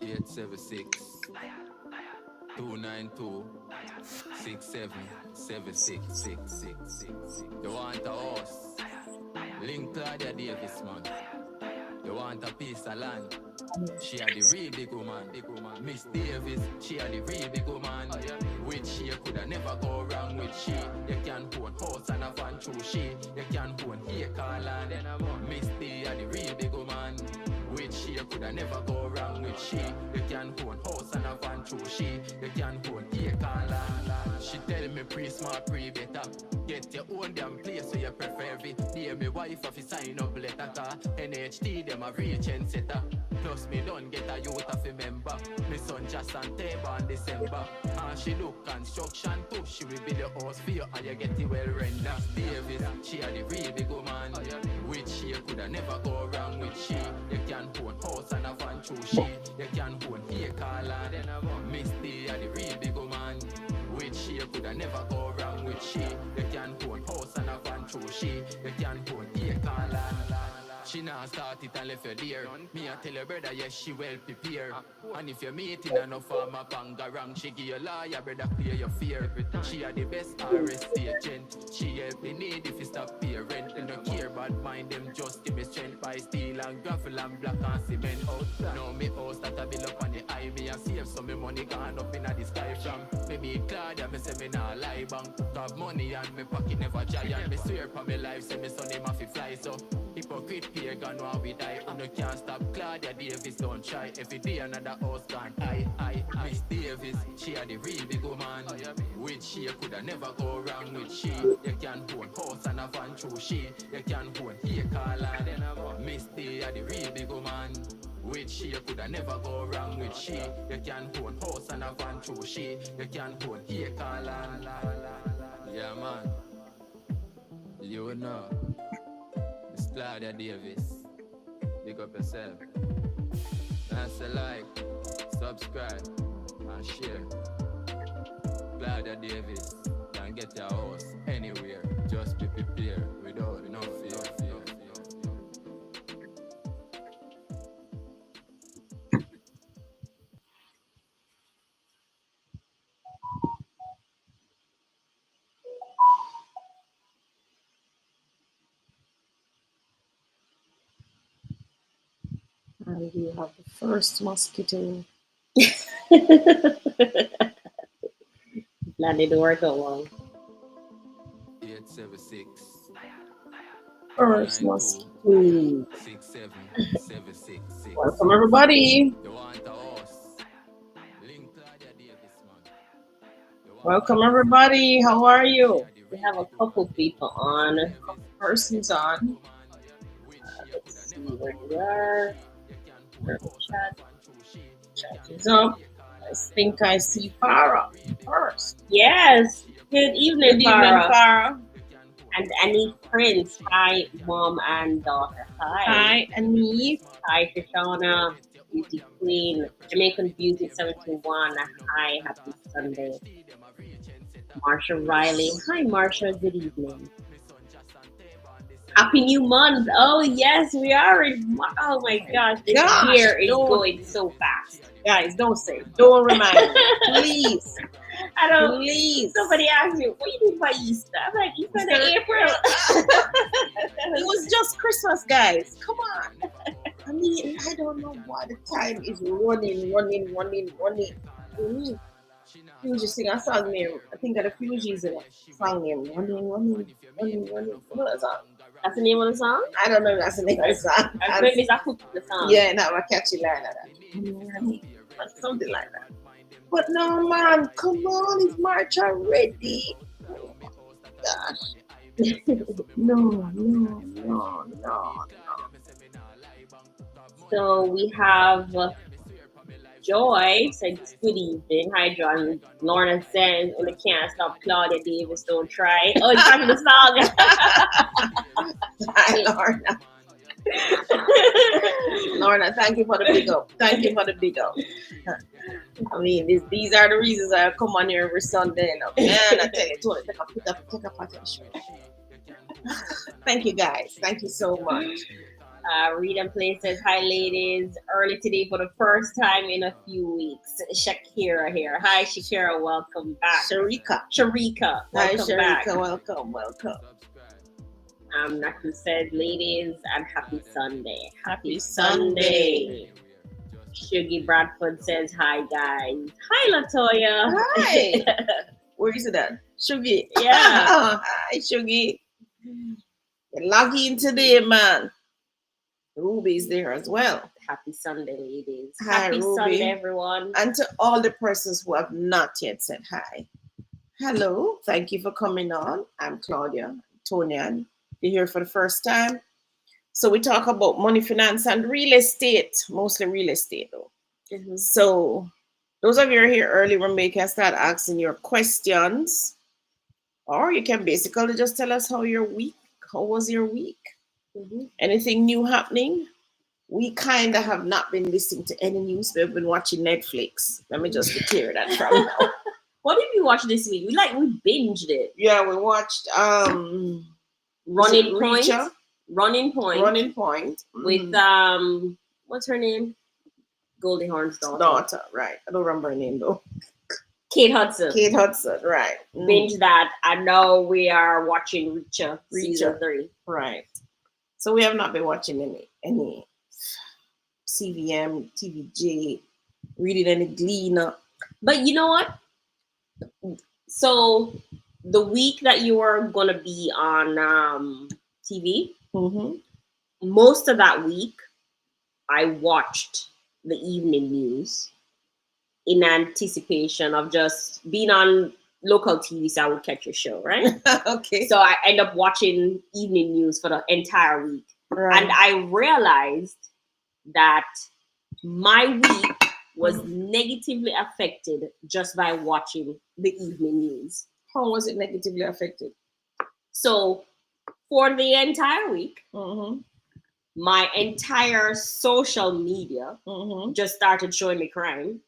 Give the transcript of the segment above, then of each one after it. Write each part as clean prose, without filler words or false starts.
876 292 6776. You want a horse? Link Claudia Davis, man. You want a piece of land? She are the real big woman. Miss Davis, she are the real big woman. With she, you coulda never go wrong with she. You can own horse and a van through she. You can own acre land. Miss D are the real big woman. With she, you coulda never go wrong with she. You can own horse and a van through she. You can own acre land. She tell me pre-smart, pre-better. Get your own damn place so you prefer every day. My wife have to sign up letter car. NHT them a real trend setter. Plus me don't get a youth of a member. My son just on table in December. And she look construction too. She will build your house for you and you get it well rendered. Davis, she are the real big woman. With she you coulda never go wrong with she. You can own house and a van through she. You can own acre land. Miss D are the real big woman. With she you coulda never go wrong with she. You can own house and a van through she. You can own acre land. She now start it and left you there. Me I tell your brother, yes, she well prepared. And if you're meeting and no farmer panga wrong, she give you lawyer, brother, clear your fear. She are the best RS agent. She help me need if you stop pay rent. They don't care about mind, them just give me strength by steel and gravel and black and cement out. Now me house that I build up on the eye, me and save some me money gone up in the sky from. Maybe Claudia, me say me nah lie bank. Have money and me pocket never giant. Me swear for me life, say me son him have to fly so. Hypocrite pagan while we die. You can't stop Claudia Davis, don't try. Every day another house gone. I Miss Davis, she are the real big woman. With she you coulda never go wrong with she. You can own house and a van through she. You can own acre land. Miss D are the real big woman. With she you coulda never go wrong with she. You can own house and a van through she. You can own acre land. Yeah man, you know. It's Claudia Davis. Pick up yourself. That's a like, subscribe, and share. Claudia Davis. Can get your house anywhere. Just be prepared without no fear. And we have the first mosquito. Glad it worked out well. 876 First mosquito. 6776. Welcome everybody. You want a horse? Link Claudia Davis, man. Welcome everybody. How are you? We have a couple people on, a couple persons on. Let's see where you are. Chat. Chat is up. I think I see Farah first. Yes. Good evening, Farah. Farah. And Annie Prince. Hi, mom and daughter. Hi, Annie. Hi, Shoshana. Beauty Queen. Jamaican Beauty 71. Hi, happy Sunday. Marsha Riley. Hi, Marsha. Good evening. Happy new month. Oh, yes, we are in. Oh, my gosh. This year is going so fast. Guys, don't say. Don't remind me. Please. I don't. Please. Somebody asked me, what do you mean by Easter? I'm like, Easter in April. It was just Christmas, guys. Come on. I mean, I don't know why the time is running. Fugees sing a song name. I think that the Fugees song name. Running. What is that? That's the name of the song? I don't know if that's the name of the song. Maybe it's a hook of the song. Yeah, not a catchy line like that. Something like that. But no, man, come on, is March already? Oh my gosh. No. So we have Joy said good evening. Hi, John. Lorna says, "Oh, they can't stop Claudia Davis. Don't try." Oh, it's time for the song. Hi, Lorna. Lorna, thank you for the big up. I mean, these are the reasons I come on here every Sunday. Man, I tell you, take a part of the show. Thank you, guys. Thank you so much. Read and Play says, hi, ladies. Early today for the first time in a few weeks. Shakira here. Hi, Shakira. Welcome back. Sharika. Sharika. Hi, Welcome Sharika. back. Welcome. Naku said, ladies, and happy Sunday. Happy Sunday. Shuggy Bradford says, hi, guys. Hi, Latoya. Hi. Where is it at? Shuggy. Yeah. Hi, Shuggy. You're lucky in today, man. Ruby's there as well. Happy Sunday, ladies. Hi, Happy Ruby. Sunday, everyone. And to all the persons who have not yet said hi. Hello. Thank you for coming on. I'm Claudia. Tonya. You're here for the first time. So we talk about money, finance, and real estate. Mostly real estate, though. Mm-hmm. So those of you who are here early, remember you can start asking your questions. Or you can basically just tell us how was your week? Mm-hmm. Anything new happening? We kind of have not been listening to any news. We've been watching Netflix. Let me just clear that from now. What did we watch this week? We binged it. Yeah, we watched Running Point. Reacher? Running Point. Running Point. With what's her name? Goldie Hawn's daughter. Right. I don't remember her name though. Kate Hudson. Right. Binge that. And now we are watching Reacher. Season 3. Right. So we have not been watching any CVM, TVJ, reading any Gleaner. But you know what? So the week that you were going to be on TV, most of that week, I watched the evening news in anticipation of just being on local TV so I would catch your show, right? Okay. So I end up watching evening news for the entire week. Right. And I realized that my week was negatively affected just by watching the evening news. How was it negatively affected? So for the entire week, my entire social media just started showing me crime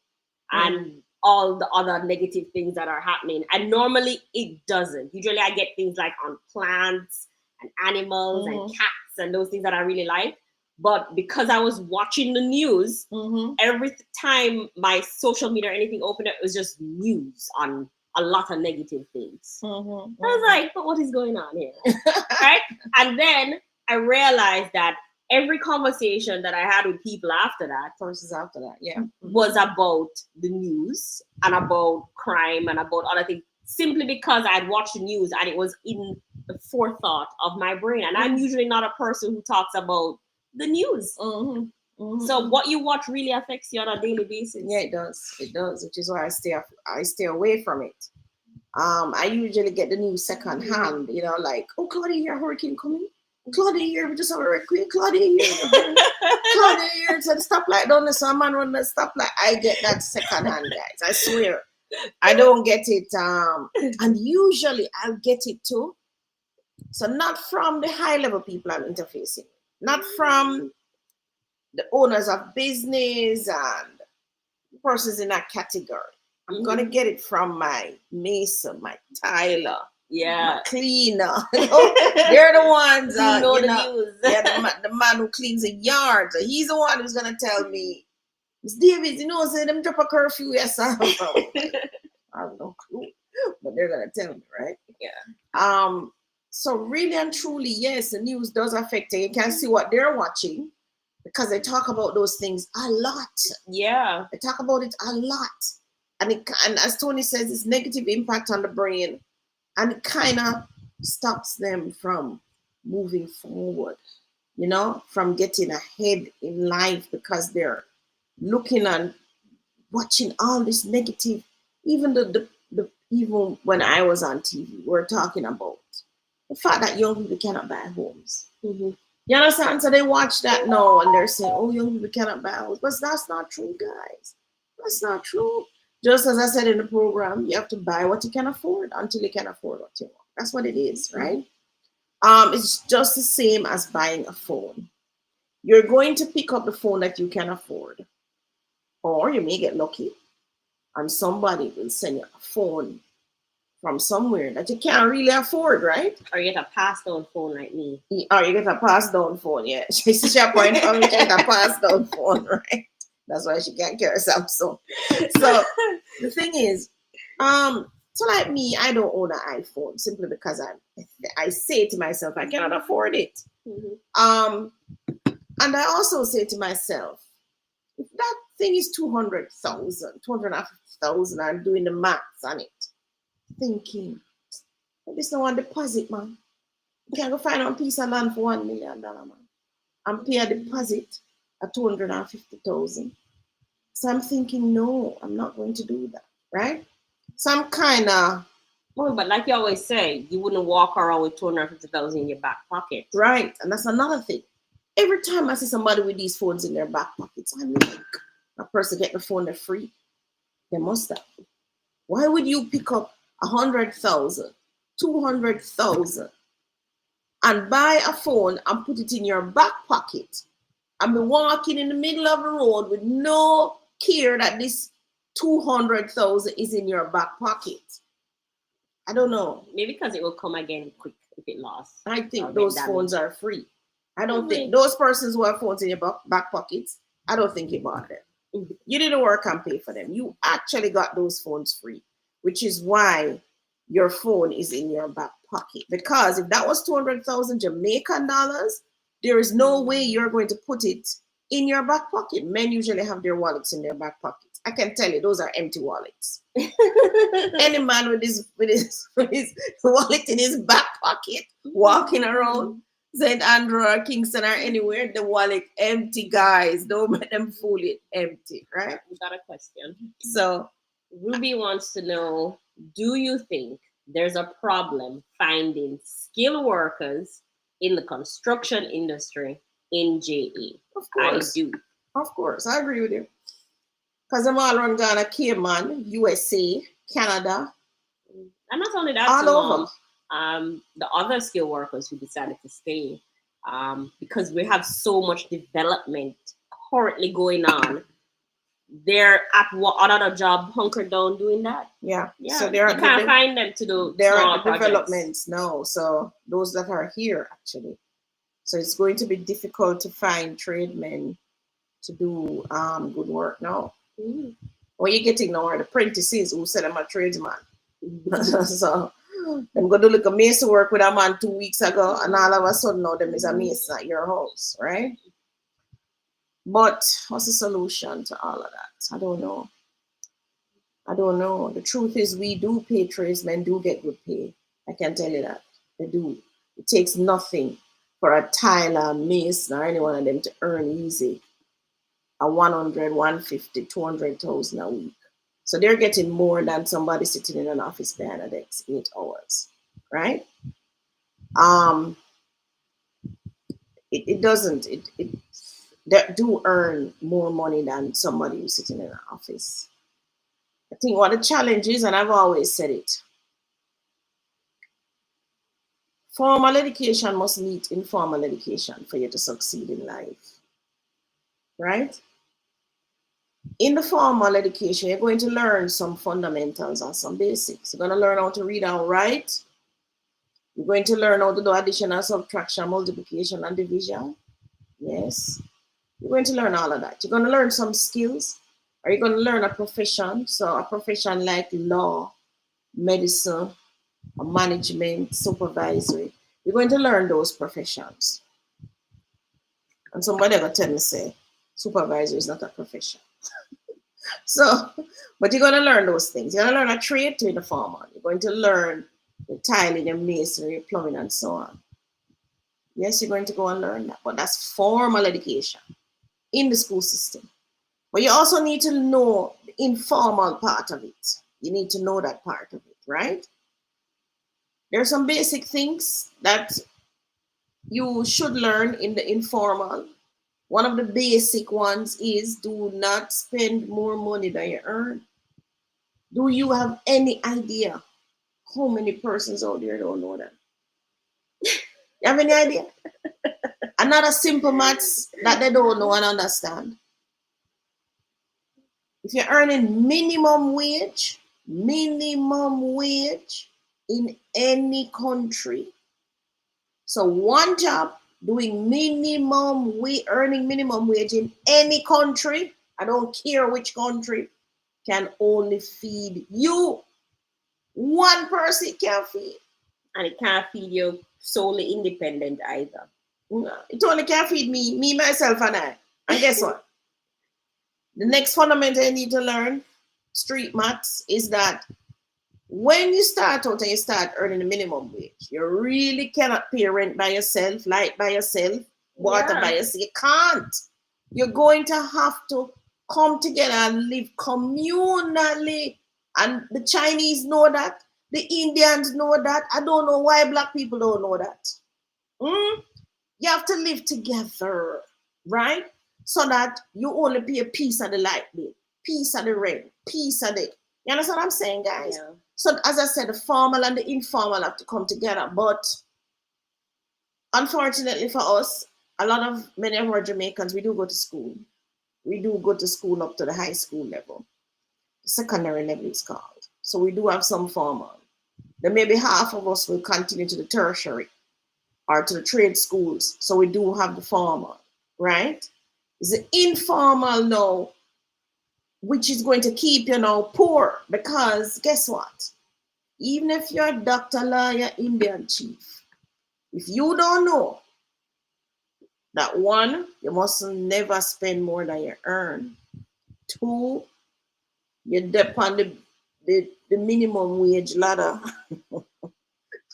and all the other negative things that are happening. And normally it doesn't. Usually I get things like on plants and animals and cats and those things that I really like. But because I was watching the news, every time my social media or anything opened up, it was just news on a lot of negative things. I was like, but what is going on here? Right? And then I realized that every conversation that I had with people after that, was about the news and about crime and about other things, simply because I had watched the news and it was in the forethought of my brain. And I'm usually not a person who talks about the news. So what you watch really affects you on a daily basis. Yeah, it does, which is why I stay away from it. I usually get the news second hand, like, oh, Claudia, here, hurricane coming. Claudia, here, we just have a earthquake. Claudia, here. Claudia, here. So the stoplight, don't listen, a man run the stoplight. I get that second hand, guys. I swear. I don't get it. And usually I'll get it too. So not from the high level people I'm interfacing, not from the owners of business and persons in that category. I'm gonna get it from my mason, my tiler, my cleaner. They're the ones who know the news. The man who cleans the yard. So he's the one who's gonna tell me, Miss Davis, say them drop a curfew, yes. I have no clue, but they're gonna tell me, right? Yeah. So really and truly, yes, the news does affect it. You can see what they're watching because they talk about those things a lot. Yeah. They talk about it a lot. And as Tony says, it's negative impact on the brain. And it kind of stops them from moving forward, from getting ahead in life because they're looking and watching all this negative. Even even when I was on TV, we're talking about the fact that young people cannot buy homes. You understand? So they watch that now and they're saying, oh, young people cannot buy homes. But that's not true, guys. That's not true. Just as I said in the program, you have to buy what you can afford until you can afford what you want. That's what it is, right? It's just the same as buying a phone. You're going to pick up the phone that you can afford. Or you may get lucky and somebody will send you a phone from somewhere that you can't really afford, right? Or you get a pass down phone like me. Or you get a pass down phone, yeah. She's a point for me, she get a pass down phone, right? That's why she can't carry Samsung. So the thing is, so like me, I don't own an iPhone simply because I say to myself, I cannot afford it. Mm-hmm. And I also say to myself, if that thing is 200,000, 250,000, I'm doing the maths on it, thinking, this no one deposit, man. You can't go find one piece of land for $1 million, man. And pay a deposit at 250,000. So I'm thinking, no, I'm not going to do that, right? Some kind of. Oh, but like you always say, you wouldn't walk around with 250,000 in your back pocket. Right, and that's another thing. Every time I see somebody with these phones in their back pockets, I'm like, a person get the phone, they're free. They must have. Why would you pick up 100,000, 200,000, and buy a phone and put it in your back pocket and be walking in the middle of the road with no care that this 200,000 is in your back pocket? I don't know. Maybe because it will come again quick if it lost. I think those phones are free. I don't think those persons who have phones in your back pockets, I don't think you bought them. Mm-hmm. You didn't work and pay for them. You actually got those phones free, which is why your phone is in your back pocket. Because if that was 200,000 Jamaican dollars, there is no way you're going to put it in your back pocket. Men usually have their wallets in their back pockets. I can tell you, those are empty wallets. Any man with his wallet in his back pocket, walking around St. Andrew or Kingston or anywhere, the wallet empty, guys. Don't let them fool it, empty, right? We got a question. So Ruby wants to know, do you think there's a problem finding skilled workers in the construction industry in JE? Of course. I do. Of course, I agree with you. Because I'm all around Ghana, Cayman, USA, Canada. And not only that, all over. The other skilled workers who decided to stay, because we have so much development currently going on, they're at another job hunkered down doing that. Yeah. So you can't find them to do small developments now. So those that are here actually. So it's going to be difficult to find tradesmen to do good work now. Mm-hmm. What you're getting now are the apprentices who said I'm a tradesman. So I'm going to look a mason work with a man 2 weeks ago, and all of a sudden now them is a mason at your house, right? But what's the solution to all of that? I don't know. The truth is we do pay tradesmen, do get good pay. I can tell you that. They do. It takes nothing for a tiler, mason, or any one of them to earn easy a 100, 150, 200,000 a week. So they're getting more than somebody sitting in an office behind a desk 8 hours, right? They do earn more money than somebody who's sitting in an office. I think what the challenge is, and I've always said it, formal education must meet informal education for you to succeed in life, right? In the formal education, you're going to learn some fundamentals and some basics. You're going to learn how to read and write. You're going to learn how to do addition and subtraction, multiplication and division. Yes. You're going to learn all of that. You're going to learn some skills. Are you going to learn a profession? So a profession like law, medicine, management, supervisory. You're going to learn those professions. And somebody ever tell me, say, supervisor is not a profession. So, but you're going to learn those things. You're going to learn a trade to the farmer. You're going to learn the tiling, the masonry, plumbing, and so on. Yes, you're going to go and learn that, but that's formal education in the school system. But you also need to know the informal part of it. You need to know that part of it, right? There are some basic things that you should learn in the informal. One of the basic ones is do not spend more money than you earn. Do you have any idea how many persons out there don't know that? You have any idea? Another simple maths that they don't know and understand. If you're earning minimum wage, in any country. So one job doing earning minimum wage in any country, I don't care which country, can only feed you. One person can't feed. And it can't feed you solely independent either. No, it only can feed me, myself, and I. And guess what? The next fundamental you need to learn, street maths, is that when you start out and you start earning the minimum wage, you really cannot pay rent by yourself, light by yourself, water by yourself. You can't. You're going to have to come together and live communally. And the Chinese know that. The Indians know that. I don't know why black people don't know that. You have to live together, right? So that you only pay a piece of the light bill, piece of the rent, piece of the... You understand what I'm saying, guys? Yeah. So as I said, the formal and the informal have to come together. But unfortunately for us, many of our Jamaicans, we do go to school. We do go to school up to the high school level. Secondary level is called. So we do have some formal. Then maybe half of us will continue to the tertiary or to the trade schools. So we do have the formal, right? It's the informal now, which is going to keep you now poor, because guess what? Even if you're a doctor, lawyer, Indian chief, if you don't know that, one, you must never spend more than you earn. Two, you depend on the minimum wage ladder.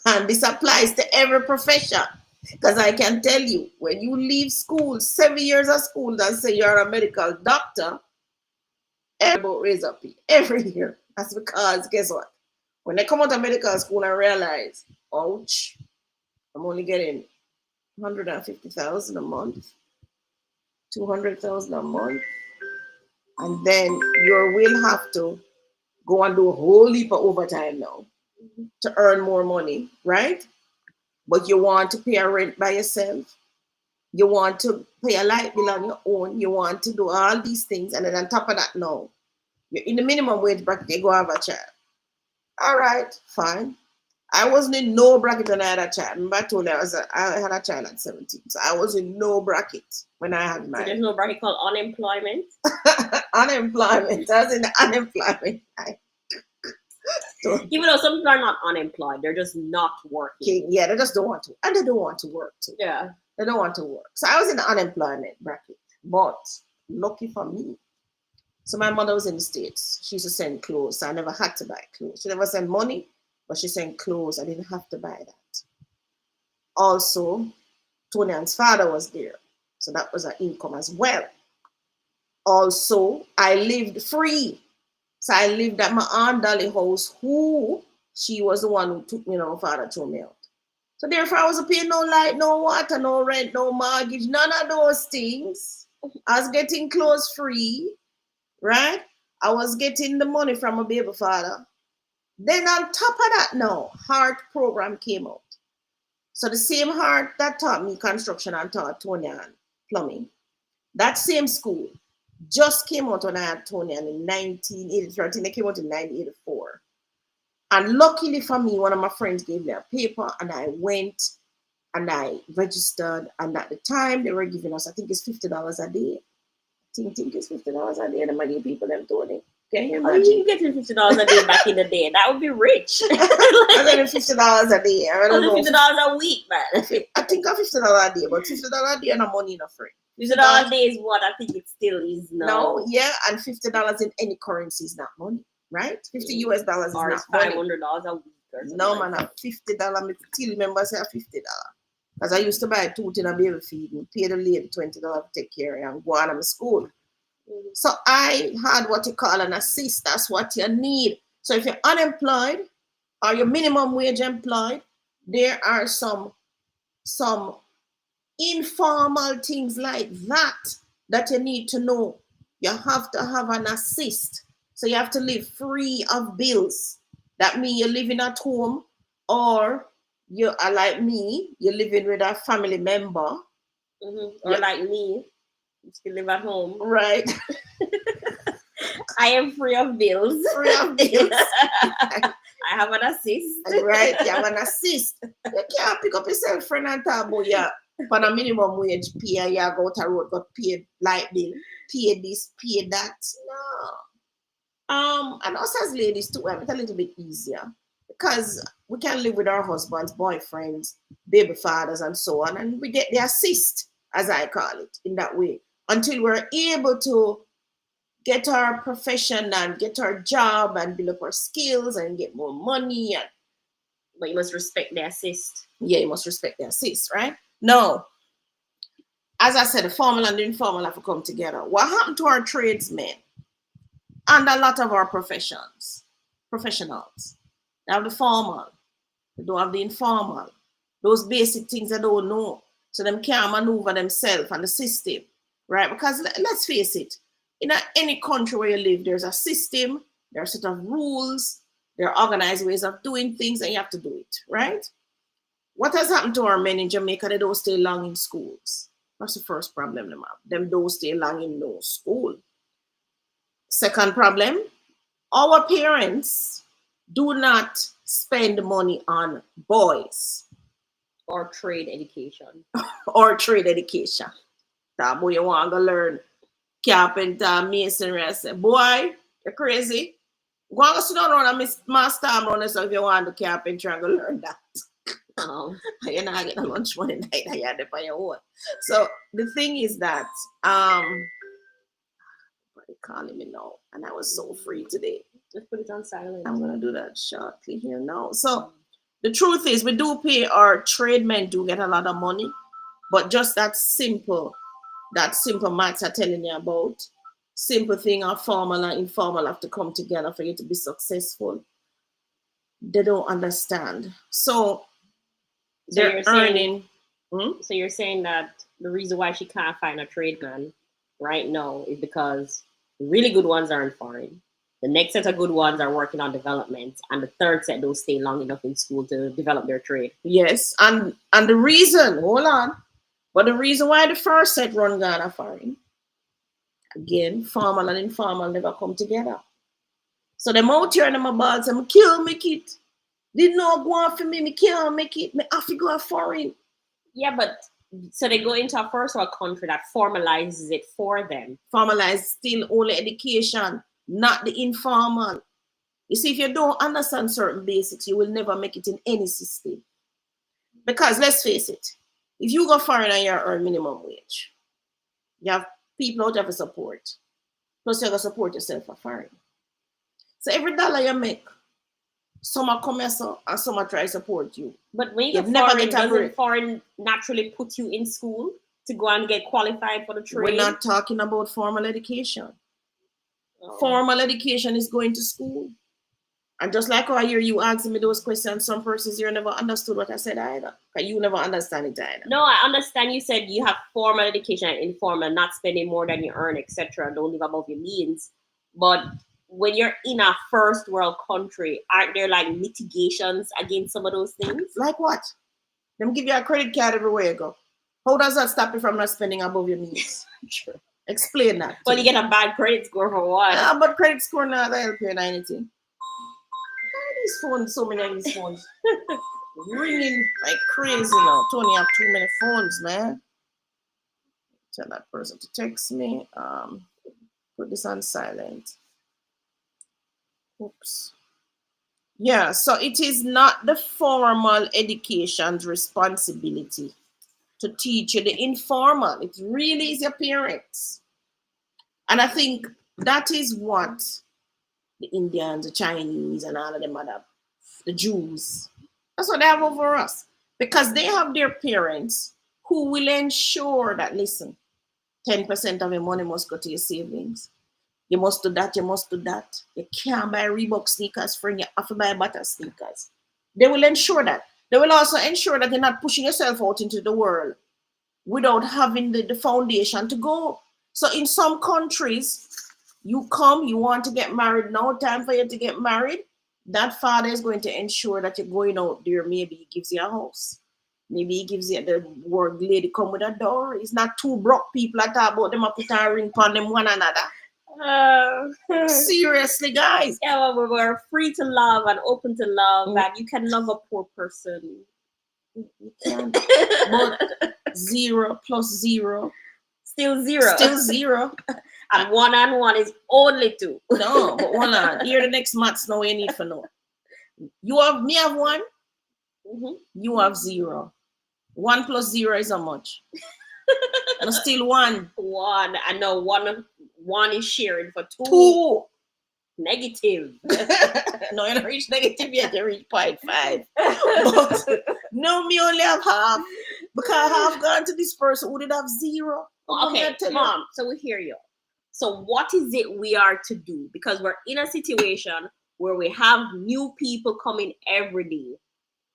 And this applies to every profession. Because I can tell you, when you leave school, 7 years of school, and say you're a medical doctor, everybody raise up every year. That's because, guess what? When they come out of medical school and realize, ouch, I'm only getting 150,000 a month, 200,000 a month, and then you will have to go and do a whole heap of overtime now to earn more money, right? But you want to pay a rent by yourself. You want to pay a light bill on your own. You want to do all these things. And then on top of that, no, you're in the minimum wage bracket, you go have a child. All right, fine. I wasn't in no bracket when I had a child. Remember I told you I had a child at 17. So I was in no bracket when I had mine. So there's no bracket called unemployment? Unemployment. I was in the unemployment. Even though some people are not unemployed, they're just not working. Yeah, they just don't want to. And they don't want to work too. Yeah. They don't want to work. So I was in the unemployment bracket. But lucky for me. So my mother was in the States. She used to send clothes. So I never had to buy clothes. She never sent money, but she sent clothes. I didn't have to buy that. Also, Tonian's father was there. So that was an income as well. Also, I lived free. So I lived at my Aunt Dolly house, who she was the one who took me and my father threw me out. So therefore, I wasn't paying no light, no water, no rent, no mortgage, none of those things. I was getting clothes free, right? I was getting the money from my baby father. Then on top of that now, Heart program came out. So the same Heart that taught me construction and taught Tonya and plumbing, that same school just came out when I had Tonya in 1983. I think they came out in 1984. And luckily for me, one of my friends gave me a paper and I went and I registered. And at the time, they were giving us, I think it's $50 a day. I think it's $50 a day. And I'm giving people them Tony. Can you imagine? You getting $50 a day back in the day? That would be rich. I'm getting $50 a day. I don't know. $50 a week, man. I think $50 a day, but $50 a day and no money no free. $50 a day is what I think it still is now. No, yeah, and $50 in any currency is not money, right? $50 US is or not $500 money. a week or something. No, man, $50. I still remember I say $50. Because I used to buy 2 tin of baby feed and pay the lady $20 to take care of and go on to school. So I had what you call an assist. That's what you need. So if you're unemployed or you're minimum wage employed, there are some informal things like that you need to know. You have to have an assist. So you have to live free of bills. That means you're living at home, or you are like me, you're living with a family member. Or like me, you still live at home. Right. I am free of bills. Free of bills. I have an assist. Right, you have an assist. You can't pick up yourself friend and talk about you for a minimum wage pay and you go to road, got paid light bill, pay this, pay that. No. And us as ladies too, have it a little bit easier because we can live with our husbands, boyfriends, baby fathers, and so on, and we get the assist, as I call it, in that way, until we're able to get our profession and get our job and build up our skills and get more money. But you must respect the assist. Yeah, you must respect the assist, right? No. As I said, the formal and the informal have to come together. What happened to our tradesmen and a lot of our professionals? They have the formal. They don't have the informal. Those basic things they don't know. So them can't maneuver themselves and the system, right? Because let's face it, in any country where you live, there's a system, there are a set of rules, there are organized ways of doing things, and you have to do it, right? What has happened to our men in Jamaica? They don't stay long in schools. That's the first problem they have. Them don't stay long in no school. Second problem, our parents do not spend money on boys. Or trade education. That boy you want to learn carpenter, masonry. I say, boy, you're crazy. Go and sit down around and master around yourself if you want the carpentry and go learn that. You're not getting lunch money night, you have to pay your own. So the thing is that everybody calling me now, and I was so free today. Let's put it on silent. I'm gonna do that shortly here now. So the truth is, we do pay our tradesmen do get a lot of money, but just that simple maths I'm telling you about, simple thing of formal and informal have to come together for you to be successful. They don't understand. So they're earning. So you're saying that the reason why she can't find a tradesman right now is because the really good ones are in foreign. The next set of good ones are working on development, and the third set don't stay long enough in school to develop their trade. Yes, and the reason, hold on, but the reason why the first set run Ghana foreign, again, formal and informal never come together. So them out here and them about say, "Me can't make it. Didn't know go on for me. Me can't make it. Me have to go foreign." Yeah, but so they go into a first world country that formalizes it for them. Formalized still only education, not the informal. You see, if you don't understand certain basics, you will never make it in any system. Because let's face it, if you go foreign and you earn minimum wage, you have people out there for support. Plus you have to support yourself for foreign. So every dollar you make, some are come here and some are try to support you. But when you go foreign, doesn't foreign naturally put you in school to go and get qualified for the trade? We're not talking about formal education. Formal education is going to school. And just like I hear you asking me those questions, some persons you never understood what I said either. Because you never understand it either. No, I understand you said you have formal education and informal, not spending more than you earn, etc. Don't live above your means. But when you're in a first world country, aren't there like mitigations against some of those things? Like what? Them give you a credit card everywhere you go. How does that stop you from not spending above your means? Sure. Explain that. Well, you get a bad credit score for what? Yeah, but credit score not help you in anything. These phones, so many of these phones ringing like crazy now. Tony have too many phones, man. Tell that person to text me. Put this on silent. Oops. Yeah, so it is not the formal education's responsibility to teach you the informal. It really is your parents. And I think that is what the Indians, the Chinese, and all of them other, the Jews, that's what they have over us. Because they have their parents who will ensure that, listen, 10% of your money must go to your savings. You must do that, you must do that. You can't buy Reebok sneakers, friend, you have to buy butter sneakers. They will ensure that. They will also ensure that you're not pushing yourself out into the world without having the foundation to go. So in some countries, you come, you want to get married, no time for you to get married. That father is going to ensure that you're going out there. Maybe he gives you a house. Maybe he gives you the work lady come with a door. It's not two broke people that talk about them up with a ring upon them one another. Seriously, guys. Yeah, well, we're free to love and open to love, and you can love a poor person. You can. But 0 plus 0. Still 0. Still 0. And 1 and 1 is only 2. No, but hold on. Here the next maths now you need for know. You have 1. You have 0. 1 plus 0 is how much? And still 1. 1. And now 1 is shared for 2. 2. Negative. No, you don't reach negative yet. You reach 0.5. But no, me only have half. Because half gone to this person who did have 0. Okay, Mom, so we hear you. So what is it we are to do? Because we're in a situation where we have new people coming every day,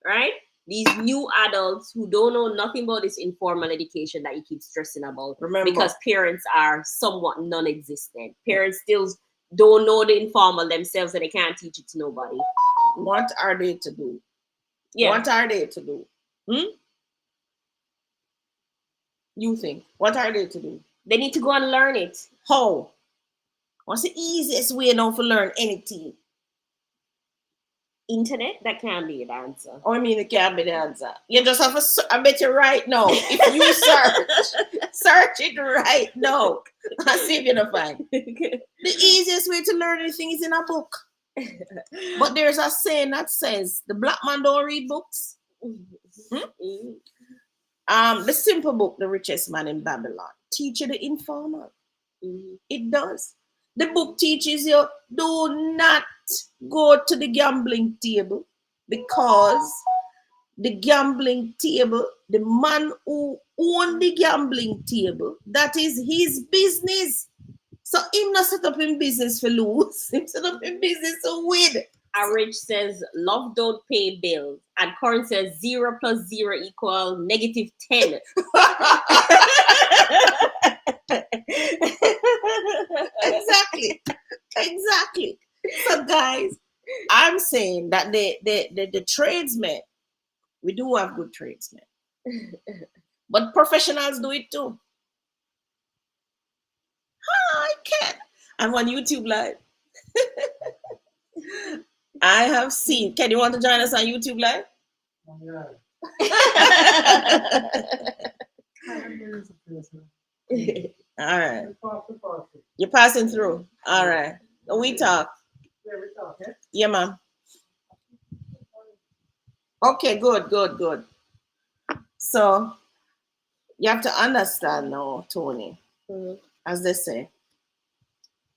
right? These new adults who don't know nothing about this informal education that you keep stressing about. Remember, because parents are somewhat non-existent. Parents still don't know the informal themselves and they can't teach it to nobody. What are they to do? Yeah. What are they to do? You think? What are they to do? They need to go and learn it. How? What's the easiest way now to learn anything? Internet? That can't be the answer. Oh, I mean, it can't be the answer. You just have to, I bet you right now, if you search it right now, I'll see if you don't find. The easiest way to learn anything is in a book. But there's a saying that says, the black man don't read books. The simple book, The Richest Man in Babylon, teach you the informal. It does. The book teaches you, do not go to the gambling table, because the gambling table, the man who owns the gambling table, that is his business. So him not set up in business for lose, him set up in business to win. Average says love don't pay bills, and Corin says 0 plus 0 equal negative 10. Exactly. So guys, I'm saying that the tradesmen, we do have good tradesmen, but professionals do it too. I can. I'm on YouTube Live. I have seen. Ken, you want to join us on YouTube Live? All right. You're passing through. All right. We talk. Yeah, ma'am. Okay, good. So you have to understand now, Tony, as they say.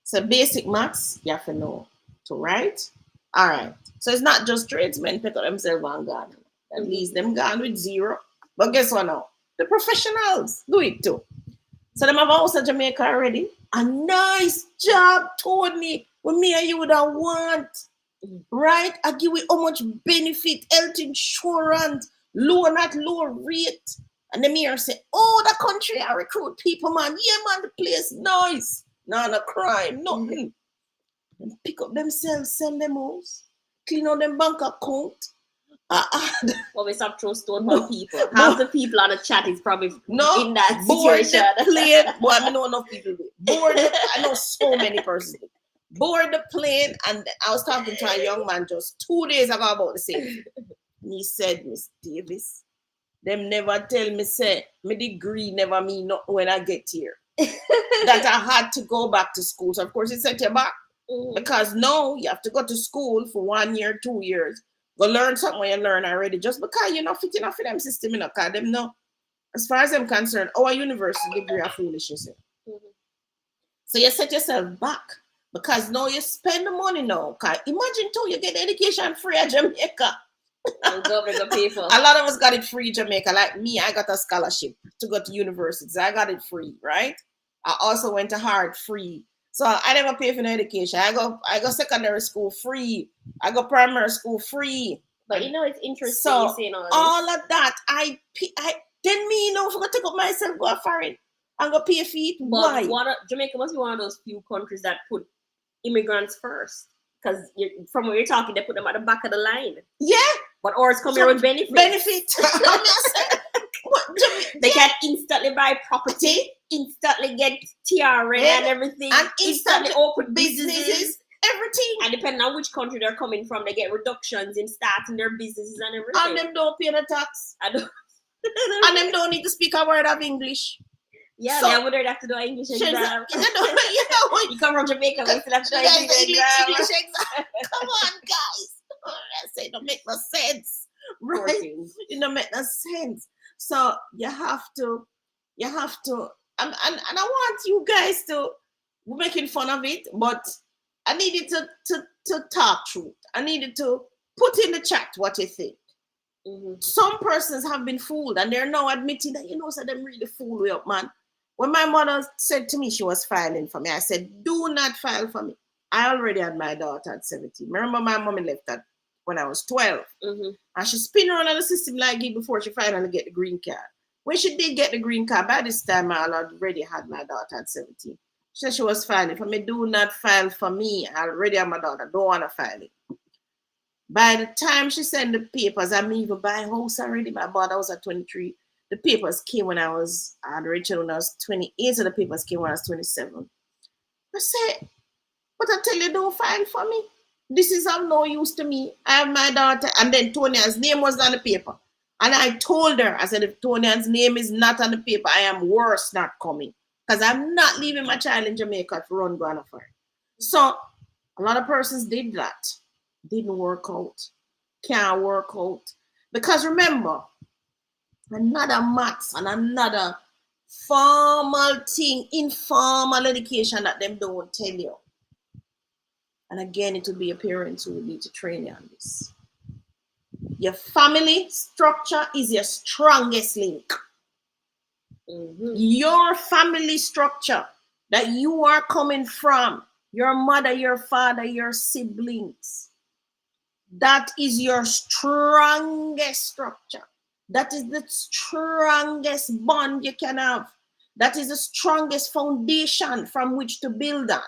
So basic maths, you have to know to write. All right. So it's not just tradesmen pick up themselves and gone. At least them gone with 0. But guess what now? The professionals do it too. So them have a house in Jamaica already. A nice job, Tony. With me and you would have want. Right? I give you how much benefit, health insurance, loan at low rate. And the mayor say, oh, the country I recruit people, man. Yeah, man, the place nice. Not a crime, nothing. And pick up themselves, send them house, clean out them bank account. Well, we stop throwing stone on people. Half the people on the chat is probably in that situation. Board the plane. Well, I know enough people do. I know so many persons do. Board the plane, and I was talking to a young man just 2 days ago about the same thing. And he said, Miss Davis, them never tell me, say, my degree never mean nothing when I get here. That I had to go back to school. So, of course, it set you back. Because now you have to go to school for 1 year, 2 years. Go learn something when you learn already. Just because you're not fitting off in them system, you know, because them know, as far as I'm concerned, our university degree are foolishness. So you set yourself back. Because now you spend the money now. Imagine too, you get education free at Jamaica. A lot of us got it free in Jamaica. Like me, I got a scholarship to go to university. So I got it free, right? I also went to Hart free. So I never pay for no education. I go secondary school free. I go primary school free. But you know, it's interesting. So you saying all of that, I then me, you know, if I go take up myself, go foreign, and go pay feet. Why? Jamaica must be one of those few countries that put immigrants first. Because from where you're talking, they put them at the back of the line. Yeah. But ours come here with benefits. Benefit. They can instantly buy property. instantly get TRN and everything, and instantly open businesses, everything. And depending on which country they're coming from, they get reductions in starting their businesses and everything. And them don't pay the tax. And them don't need to speak a word of English. Yeah, so, they would have to do English exam. You come from Jamaica, we still have to do English exam. Come on, guys. I say, don't make no sense. Right? It don't make no sense. So you have to, and I want you guys to, we're making fun of it, but I needed to talk truth. I needed to put in the chat what you think. Some persons have been fooled, and they're now admitting that, so them really fool me up, man. When my mother said to me she was filing for me, I said, do not file for me. I already had my daughter at 17. Remember, my mommy left that when I was 12. And she spin around on the system like it before she finally get the green card. When she did get the green card, by this time I already had my daughter at 17. She said she was filing for me. Do not file for me. I already have my daughter. Don't want to file it. By the time she sent the papers, I'm even buying house already. My daughter was at 23. The papers came when I was, I had reached when I was 28, so the papers came when I was 27. I said, but I tell you, don't file for me. This is of no use to me. I have my daughter, and then Tonia's name was on the paper. And I told her, I said, if Tonia's name is not on the paper, I am worse not coming. Because I'm not leaving my child in Jamaica to run Ghana for it. So a lot of persons did that. Didn't work out. Can't work out. Because remember, another maths and another formal thing, informal education that them don't tell you. And again, it will be your parents who will need to train you on this. Your family structure is your strongest link. Your family structure that you are coming from, your mother, your father, your siblings, that is your strongest structure. That is the strongest bond you can have. That is the strongest foundation from which to build on.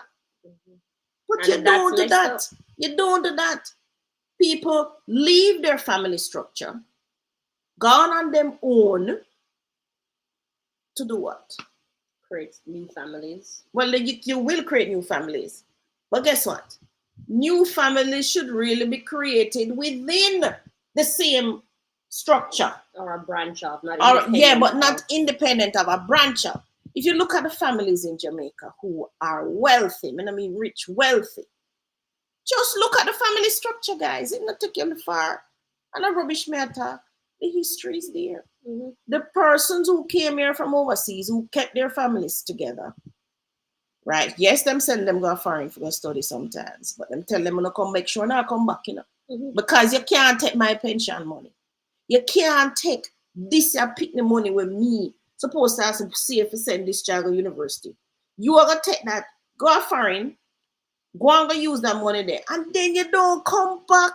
But you don't do that. You don't do that. People leave their family structure, gone on their own to do what? Create new families. Well, you will create new families. But guess what? New families should really be created within the same structure. Or a branch of, not independent of a branch of. If you look at the families in Jamaica who are wealthy, I mean rich, wealthy, just look at the family structure, guys. It's not taking far. And a rubbish matter. The history is there. The persons who came here from overseas, who kept their families together, right? Yes, them send them go foreign for study sometimes, but them tell them to come make sure now come back, because you can't take my pension money. You can't take this and pick the money with me. Supposed to have some safe to send this child to university. You are gonna take that, go foreign, go and go use that money there, and then you don't come back.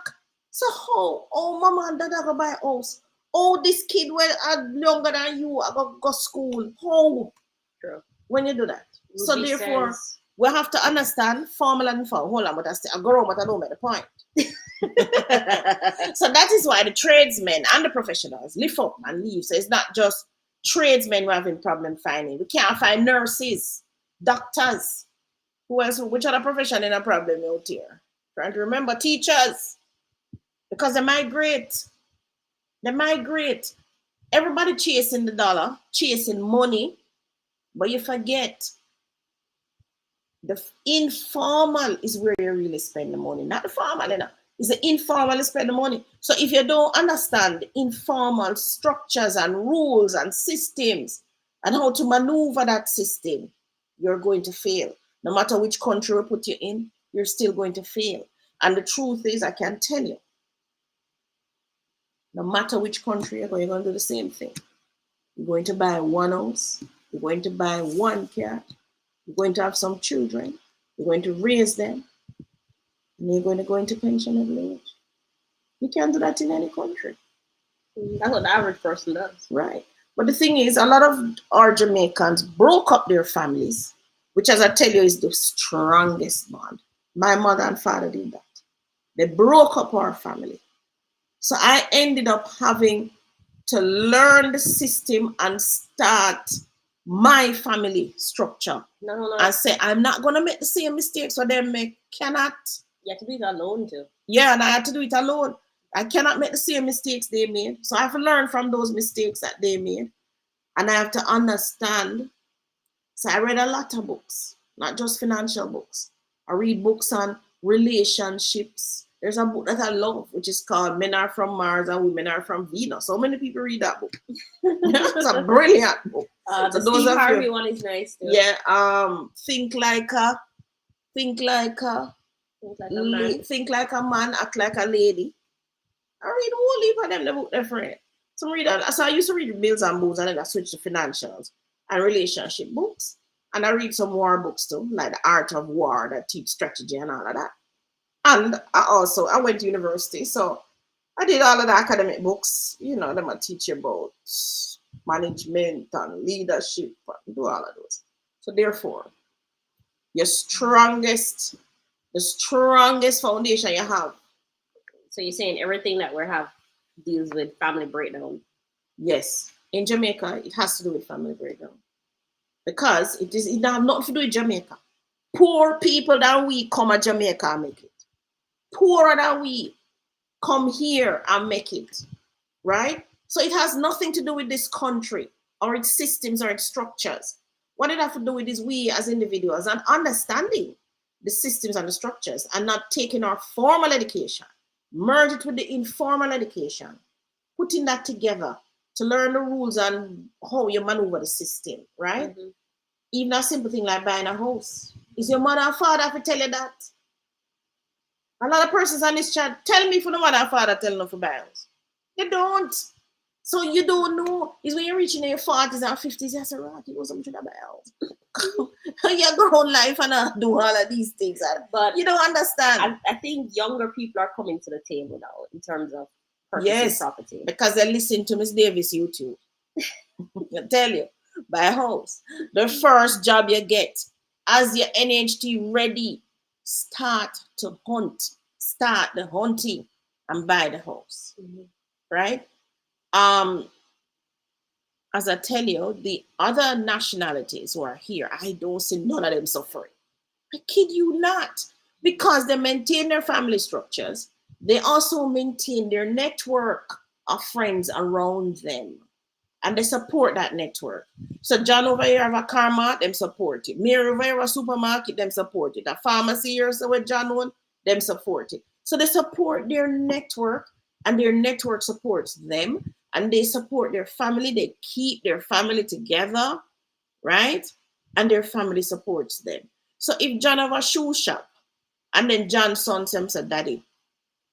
So how? Oh, mama and dad are gonna buy a house. Oh, this kid are younger than you, I go school. How? True. When you do that. So therefore, we have to understand formal and informal. Hold on, but I go wrong, but I don't make the point. So that is why the tradesmen and the professionals lift up and leave. So it's not just tradesmen who are having problem finding. We can't find nurses, doctors. Who else? Which other profession in a problem out here? Trying to remember teachers. Because they migrate. They migrate. Everybody chasing the dollar, chasing money, but you forget the informal is where you really spend the money, not the formal, It's the informal you spend the money. So if you don't understand the informal structures and rules and systems and how to maneuver that system, you're going to fail. No matter which country we put you in, you're still going to fail. And the truth is, I can tell you, no matter which country you're going to do the same thing. You're going to buy one house. You're going to buy one car. You're going to have some children. You're going to raise them. And you're going to go into pensionable age. You can't do that in any country. That's what the average person does. Right. But the thing is, a lot of our Jamaicans broke up their families, which, as I tell you, is the strongest bond. My mother and father did that. They broke up our family. So I ended up having to learn the system and start my family structure. No. And say, I'm not going to make the same mistakes for them make. Cannot. You have to do it alone too. Yeah, and I had to do it alone. I cannot make the same mistakes they made. So I have to learn from those mistakes that they made. And I have to understand. So I read a lot of books, not just financial books. I read books on relationships. There's a book that I love, which is called Men Are From Mars and Women Are From Venus. So many people read that book. It's a brilliant book. The Steve Harvey one is nice too. Yeah. Think like a man, act like a lady. I read a whole heap of them. The book they're friend. So I used to read Bills and Booze, and then I switched to financials and relationship books. And I read some war books too, like The Art of War that teach strategy and all of that. And I went to university, so I did all of the academic books. You know, them I teach you about management and leadership and do all of those. So therefore, the strongest foundation you have. So you're saying everything that we have deals with family breakdown? Yes. In Jamaica, it has to do with family breakdown. Because it has nothing to do with Jamaica. Poor people that we come to Jamaica and make it. Poorer than we come here and make it. Right? So it has nothing to do with this country or its systems or its structures. What it has to do with is we as individuals and understanding the systems and the structures and not taking our formal education, merge it with the informal education, putting that together to learn the rules and how you maneuver the system, right? Mm-hmm. Even a simple thing like buying a house. Is your mother and father to tell you that? A lot of persons on this chat, tell me for the mother and father telling them for buy a house. They don't. So you don't know. It's when you're reaching your 40s and 50s, you say, right, you know something about your grown life and do all of these things. But you don't understand. I think younger people are coming to the table now in terms of purchasing property. Because they listen to Miss Davis YouTube. I tell you, buy a house. The first job you get, as your NHT ready, start to hunt. Start the hunting and buy the house. Mm-hmm. Right? As I tell you, the other nationalities who are here, I don't see none of them suffering. I kid you not. Because they maintain their family structures, they also maintain their network of friends around them. And they support that network. So John over here have a car mart, them support it. Mary over here have a supermarket, them support it. A pharmacy here, so with John one, them support it. So they support their network, and their network supports them. And they support their family. They keep their family together, right? And their family supports them. So if John have a shoe shop, and then John's son said, Daddy,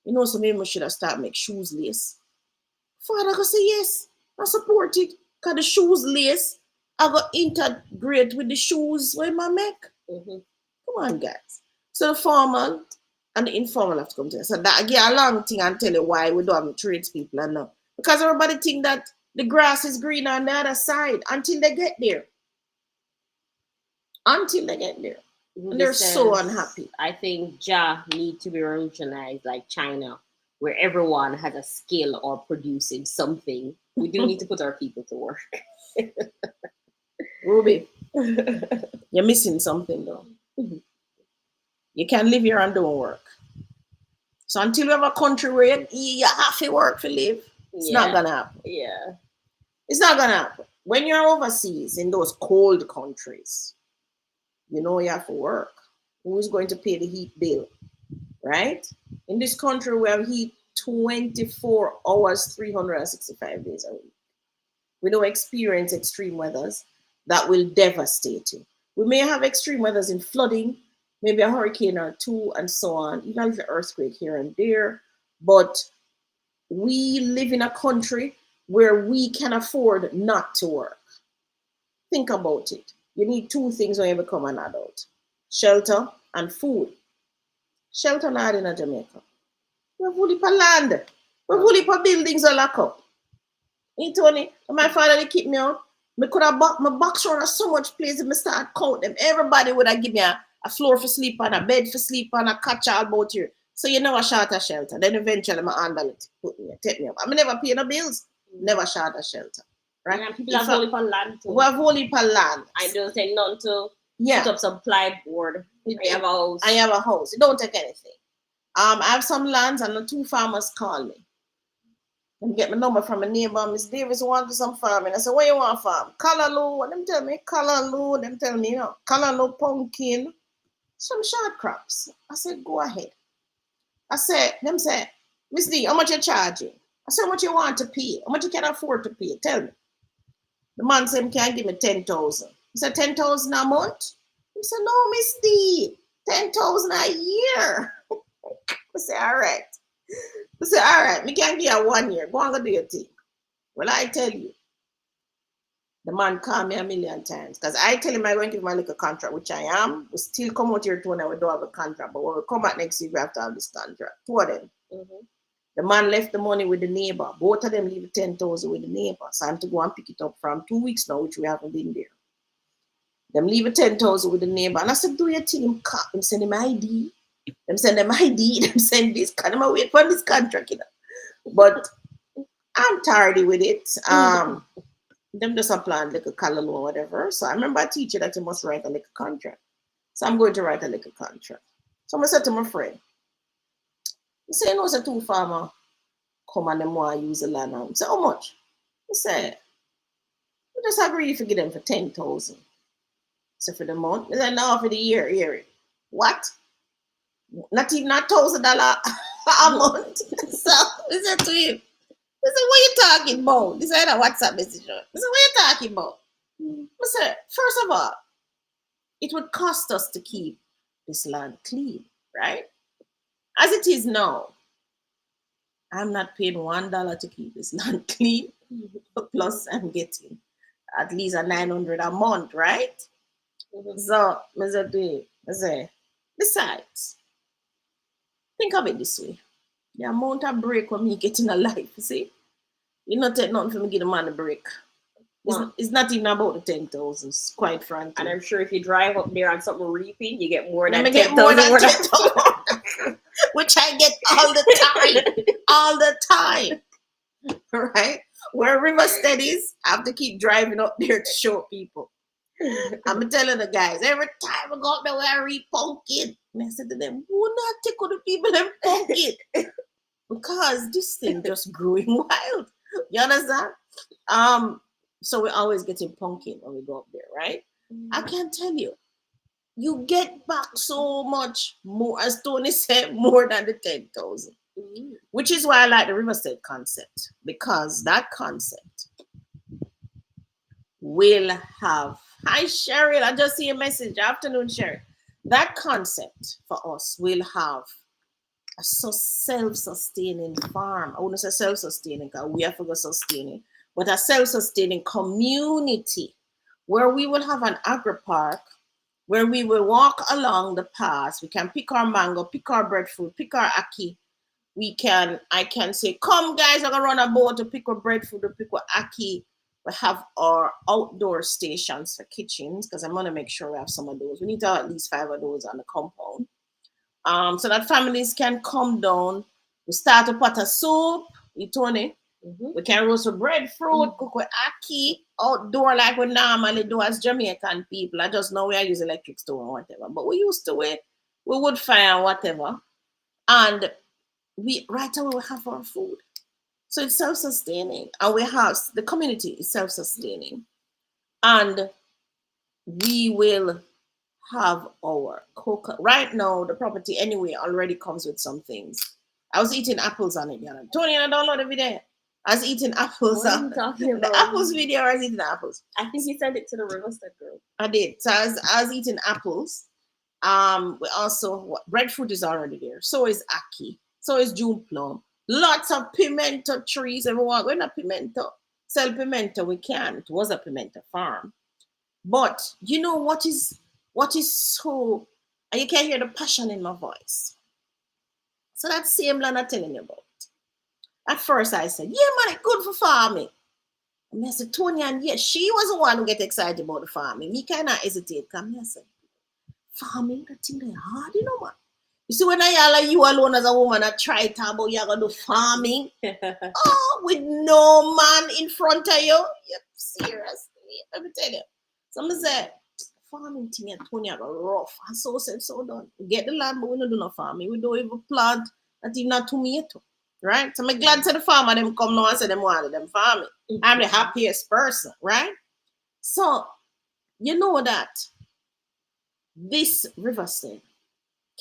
you know, so maybe we should have started make shoes lace. Father go say yes, I support it. Because the shoes lace, I go integrate with the shoes where I make. Mm-hmm. Come on, guys. So the formal and the informal have to come together. So that again, a long thing and tell you why we don't have tradespeople and now. Because everybody think that the grass is green on the other side until they get there. Until they get there. And they're so unhappy. I think Ja need to be revolutionized like China, where everyone has a skill or producing something. We do need to put our people to work. Ruby, you're missing something though. Mm-hmm. You can't live here and don't work. So until you have a country where you have to work to live, it's not gonna happen. Yeah. It's not gonna happen. When you're overseas in those cold countries, you know you have to work. Who's going to pay the heat bill? Right? In this country, we have heat 24 hours, 365 days a week. We don't experience extreme weathers that will devastate you. We may have extreme weathers in flooding, maybe a hurricane or two, and so on, even an earthquake here and there. But we live in a country where we can afford not to work. Think about it. You need two things when you become an adult: shelter and food. Shelter not in Jamaica. We have fully for land. We have fully for buildings are locked up. You Tony, my father they keep me out. I could have bought my box around so much place and I start count them. Everybody would have give me a floor for sleep on, a bed for sleep on, a catch all about here. So you never short a shelter. Then eventually my handle it, put me, take me up. I never pay no bills. Never short a shelter. right? Yeah, people have whole heap of land too. We have whole heap of land. I don't take none to put up some plyboard. I have a house. I have a house. It don't take anything. I have some lands and the two farmers call me. And get my number from a neighbor. Miss Davis wants some farming. I said, what you want farm? Callaloo. What them tell me? Callaloo. Them tell me, callaloo, pumpkin, some short crops. I said, go ahead. I said, them say, Miss D, how much you charging? I said, how much you want to pay? How much you can afford to pay? Tell me. The man said, he can't give me 10,000. He said, 10,000 a month? He said, no, Miss D, 10,000 a year. I said, all right. I said, all right, me can't give you 1 year. Go on and do your thing. Well, I tell you, the man called me a million times because I tell him I'm going to give him a little contract, which I am. We still come out here to when we don't have a contract, but when we come back next week, we have to have this contract. Two of them. Mm-hmm. The man left the money with the neighbor. Both of them leave 10,000 with the neighbor. So I have to go and pick it up from 2 weeks now, which we haven't been there. Them leave 10,000 with the neighbor. And I said, do your thing. Him send him ID. Them send them ID. Them send this. Can I wait for this contract? But I'm tardy with it. Them just apply like a callaloo or whatever. So I remember I teach you that you must write a little contract. So I'm going to write a little contract. So I said to my friend, he said, no, it's a two farmer come and them want to use the land. I said, how much? He said, we just agree to give them for 10,000. So for the month. He said, no, for the year. Hear what? Not even $1,000 a month. So he said to him, I said, what are you talking about? This is a WhatsApp message. I said, what are you talking about? I said, first of all, it would cost us to keep this land clean, right? As it is now, I'm not paying $1 to keep this land clean. Plus, I'm getting at least a $900 a month, right? Mm-hmm. So, I say, besides, think of it this way. The amount of break when me get in a life, you see? You not take nothing for me give the man a break. It's not even about the 10,000, quite frankly. And I'm sure if you drive up there on something reaping, you get more than 10,000. Which I get all the time. All the time. Right? Where Riverstead is, I have to keep driving up there to show people. I'm telling the guys, every time I go up there where I read pumpkin, and I said to them, who not tickle the people in pumpkin? Because this thing just growing wild. You understand? So we're always getting pumpkin when we go up there, right? Mm-hmm. I can't tell you. You get back so much more, as Tony said, more than the 10,000. Mm-hmm. Which is why I like the Riverstead concept. Because that concept will have... Hi, Cheryl. I just see a message. Afternoon, Cheryl. That concept for us will have a self-sustaining farm. I wouldn't say self-sustaining because we have to go sustaining, but a self-sustaining community where we will have an agri-park where we will walk along the paths. We can pick our mango, pick our breadfruit, pick our ackee. I can say, come guys, I'm gonna run a boat to pick our breadfruit, to pick our ackee. We have our outdoor stations for kitchens because I'm gonna make sure we have some of those. We need to have at least 5 of those on the compound. So that families can come down. We start a pot of soup, Tony. Mm-hmm. We can roast with breadfruit, cook with ackee, outdoor like we normally do as Jamaican people. I just know we are using electric stove or whatever, but we used to it. We would fire whatever. And we right away we have our food. So it's self-sustaining. And we have the community is self-sustaining. And we will have our cocoa. Right now, the property anyway already comes with some things. I was eating apples on it, Yana. Tony, I download the video. I was eating apples. What are you talking about? The apples video, I was eating apples. I think you sent it to the Riverstead group. I did. So I was eating apples. We also, breadfruit is already there. So is ackee. So is June plum. Lots of pimento trees. Everyone, we're not pimento. Sell pimento, we can. It was a pimento farm. But you know what is so, and you can hear the passion in my voice. So that same land I'm telling you about. At first I said, yeah, man, it's good for farming. And I said, Tony, and yes, she was the one who get excited about the farming. Me kind of hesitate. Come here, I said, farming, that thing is hard, you know, man. You see, when you alone as a woman, I try to talk about you're going to do farming. Oh, with no man in front of you. seriously, let me tell you. Someone said, farming thing at Tony are rough. And so said, so done. We get the land, but we don't do no farming. We don't even plant not even a tomato. Right? So I'm glad to the farmer them come now and say them wanted them farming. I'm the happiest person, right? So you know that this Riverside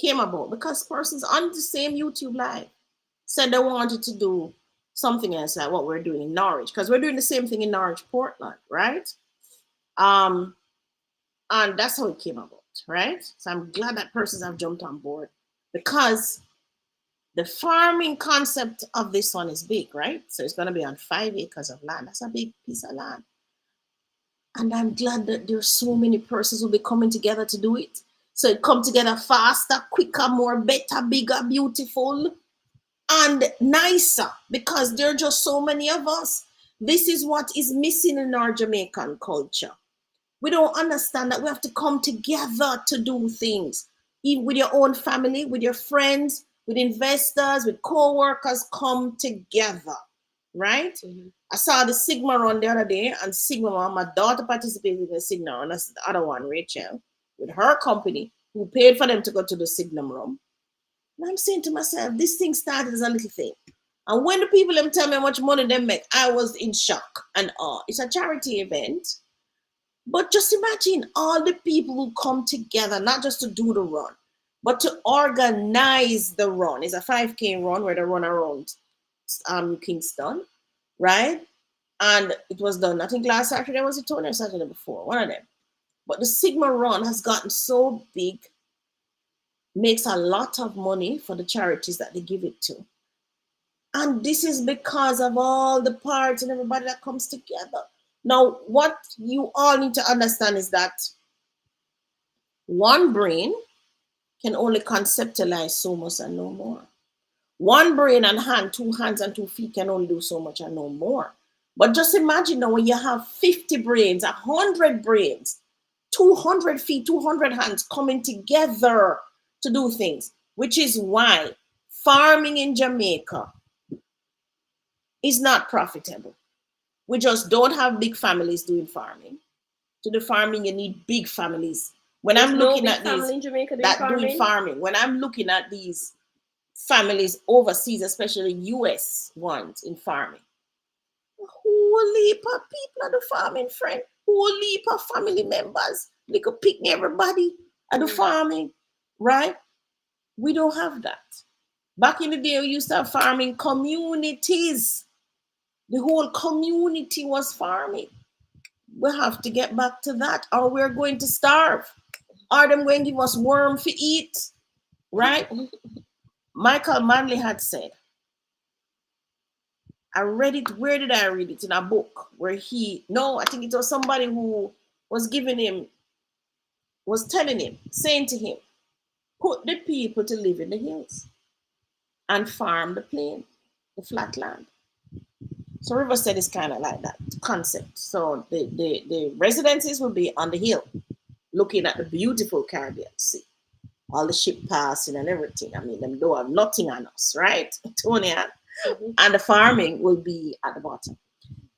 came about because persons on the same YouTube live said they wanted to do something else like what we're doing in Norwich, because we're doing the same thing in Norwich, Portland, right? And that's how it came about, right? So I'm glad that persons have jumped on board because the farming concept of this one is big, right? So it's going to be on 5 acres of land. That's a big piece of land. And I'm glad that there's so many persons will be coming together to do it. So it come together faster, quicker, more better, bigger, beautiful, and nicer, because there are just so many of us. This is what is missing in our Jamaican culture. We don't understand that we have to come together to do things. Even with your own family, with your friends, with investors, with co-workers, come together, right? Mm-hmm. I saw the Sigma run the other day, and Sigma, my daughter participated in the Sigma run. That's the other one, Rachel, with her company, who paid for them to go to the Sigma run. And I'm saying to myself, this thing started as a little thing. And when the people them tell me how much money they make, I was in shock and awe. It's a charity event. But just imagine all the people who come together, not just to do the run, but to organize the run. It's a 5K run where they run around Kingston, right? And it was done, I think last Saturday was it, Tony, or Saturday before, one of them. But the Sigma run has gotten so big, makes a lot of money for the charities that they give it to. And this is because of all the parts and everybody that comes together. Now, what you all need to understand is that one brain can only conceptualize so much and no more. One brain and hand, 2 hands and 2 feet can only do so much and no more. But just imagine now when you have 50 brains, 100 brains, 200 feet, 200 hands coming together to do things, which is why farming in Jamaica is not profitable. We just don't have big families doing farming. To do farming, you need big families. When I'm looking at these that doing farming, when I'm looking at these families overseas, especially US ones in farming, a whole heap of people are the farming, friend. Whole heap of family members. They could pick everybody at the farming, right? We don't have that. Back in the day, we used to have farming communities. The whole community was farming. We have to get back to that, or we're going to starve. Are them going to give us worm to eat? Right? Michael Manley had said, I read it, where did I read it? In a book where I think it was somebody who was telling him, saying to him, put the people to live in the hills and farm the plain, the flat land. So Riverside is kind of like that concept. So the residences will be on the hill, looking at the beautiful Caribbean Sea, all the ship passing and everything. I mean, them don't have nothing on us, right, Tony? And the farming will be at the bottom.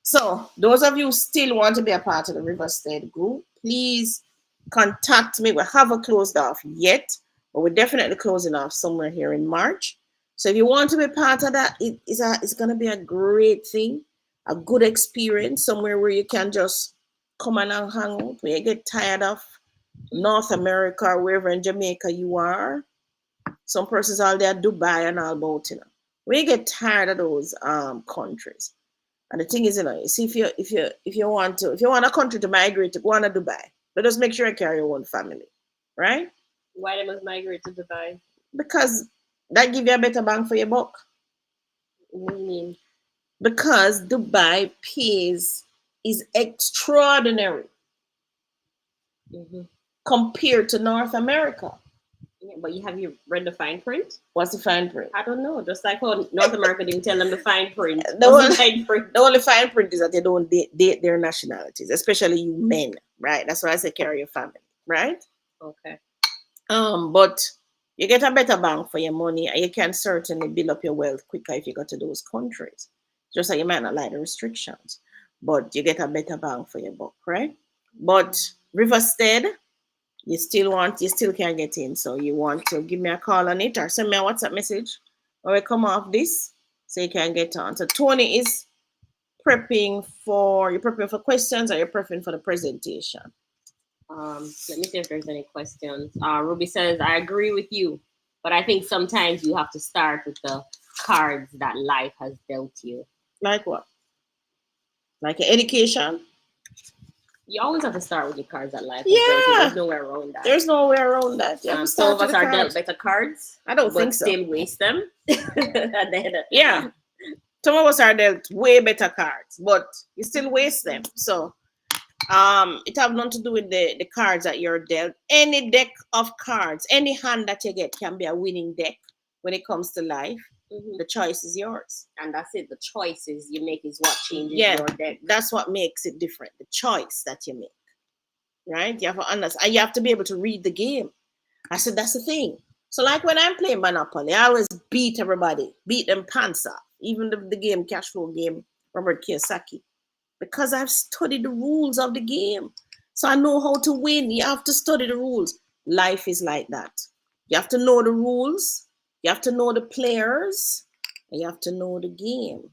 So those of you who still want to be a part of the Riverside group, please contact me. We haven't closed off yet, but we're definitely closing off somewhere here in March. So if you want to be part of that, it's going to be a great thing, a good experience, somewhere where you can just come and hang out. When you get tired of North America or wherever in Jamaica you are, some persons all there, Dubai and all about, when you get tired of those countries. And the thing is, see, if you want a country to migrate to, go on to Dubai, but just make sure you carry your own family, right? Why they must migrate to Dubai? Because that give you a better bang for your buck. What do you mean? Because Dubai is extraordinary compared to North America. Yeah, but have you read the fine print? What's the fine print? I don't know. Just like how North America didn't tell them the fine print. The only fine print is that they don't date their nationalities, especially you men, right? That's why I say carry your family, right? Okay. But you get a better bang for your money, and you can certainly build up your wealth quicker if you go to those countries. Just like you might not like the restrictions. but you get a better bang for your buck, right? But Riverstead, you still can't get in. So you want to give me a call on it or send me a WhatsApp message or we come off this so you can get on. So Tony is prepping for questions or you're prepping for the presentation? Let me see if there's any questions. Ruby says, I agree with you, but I think sometimes you have to start with the cards that life has dealt you. Like what? Like education? You always have to start with the cards that life has Yeah. dealt you. There's nowhere around that. There's no way around that. Some of us are dealt better cards. I don't think so. Still waste them. And then, yeah. Some of us are dealt way better cards, but you still waste them. So it have nothing to do with the cards that you're dealt. Any deck of cards, any hand that you get can be a winning deck when it comes to life. Mm-hmm. The choice is yours. And that's it. The choices you make is what changes your deck. That's what makes it different. The choice that you make. Right? You have to understand. And you have to be able to read the game. I said, that's the thing. So like when I'm playing Monopoly, I always beat everybody. Beat them pants off. Even the game, cash flow game, Robert Kiyosaki. Because I've studied the rules of the game. So I know how to win. You have to study the rules. Life is like that. You have to know the rules. You have to know the players. And you have to know the game.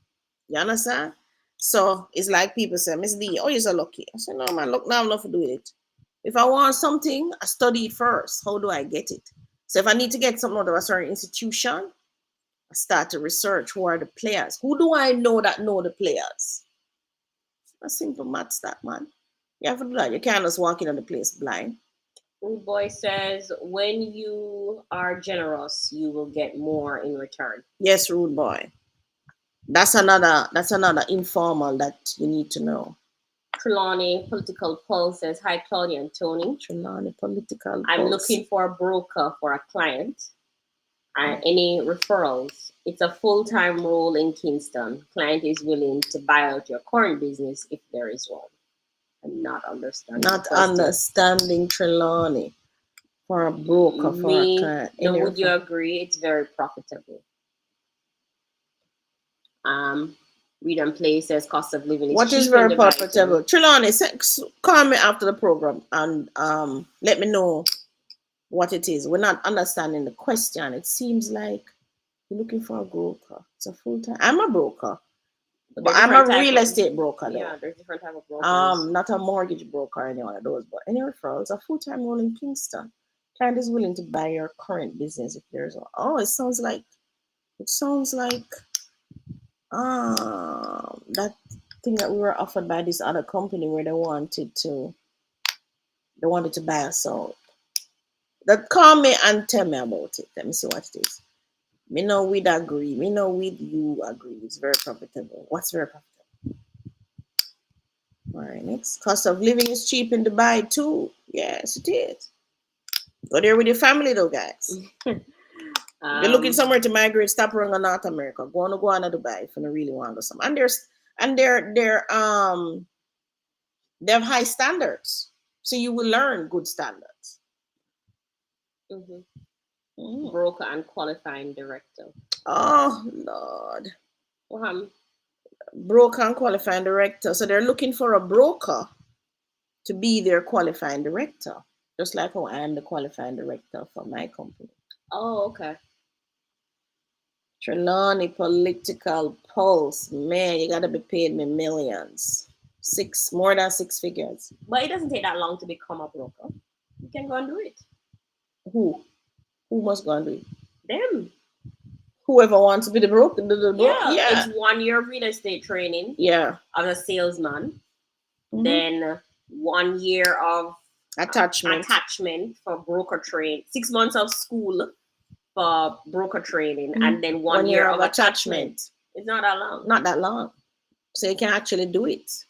You understand? So it's like people say, Miss D, oh, you're so lucky. I said, no, man, look, now I'm not to do with it. If I want something, I study it first. How do I get it? So if I need to get something out of a certain institution, I start to research who are the players. Who do I know that know the players? A simple maths that, man. You have to do that. You can't just walk in on the place blind. Rude Boy says, when you are generous, you will get more in return. Yes, Rude Boy. That's another informal that you need to know. Trelawney Political Pulse says, hi, Claudia and Tony. Trelawney Political Pulse. I'm looking for a broker for a client. Any referrals? It's a full-time role in Kingston. Client is willing to buy out your current business if there is one. I'm not understanding. Not understanding Trelawney for a broker for a client. No, would you agree? It's very profitable. Read and Play says cost of living is what is very profitable. Trelawney, call me after the program and let me know what it is. We're not understanding the question. It seems like you're looking for a broker. It's a full-time. I'm a broker. But I'm a real estate broker, though. Yeah, there's different type of brokers. Not a mortgage broker or any one of those, but any referrals, a full-time role in Kingston. Client is willing to buy your current business if there's one. Oh, it sounds like that thing that we were offered by this other company where they wanted to buy us out. That call me and tell me about it. Let me see what it is. Me know we'd agree. Me know with you agree. It's very profitable. What's very profitable? All right, next. Cost of living is cheap in Dubai too. Yes, it is. Go there with your family though, guys. You're looking somewhere to migrate, stop running on North America. Go on to Dubai if you really want to go somewhere. And they have high standards. So you will learn good standards. Mm-hmm. Broker and qualifying director. Oh Lord. What happened? Broker and qualifying director. So they're looking for a broker to be their qualifying director. Just like how I am the qualifying director for my company. Oh, okay. Trelawney Political Pulse. Man, you gotta be paid me millions. More than six figures. But it doesn't take that long to become a broker. You can go and do it. Who must go and do it? Them. Whoever wants to be the broker. Yeah. It's 1 year of real estate training. Yeah. Of a salesman. Mm-hmm. Then 1 year of attachment for broker training. 6 months of school for broker training. Mm-hmm. And then 1 year of attachment. It's not that long. Not that long. So you can actually do it.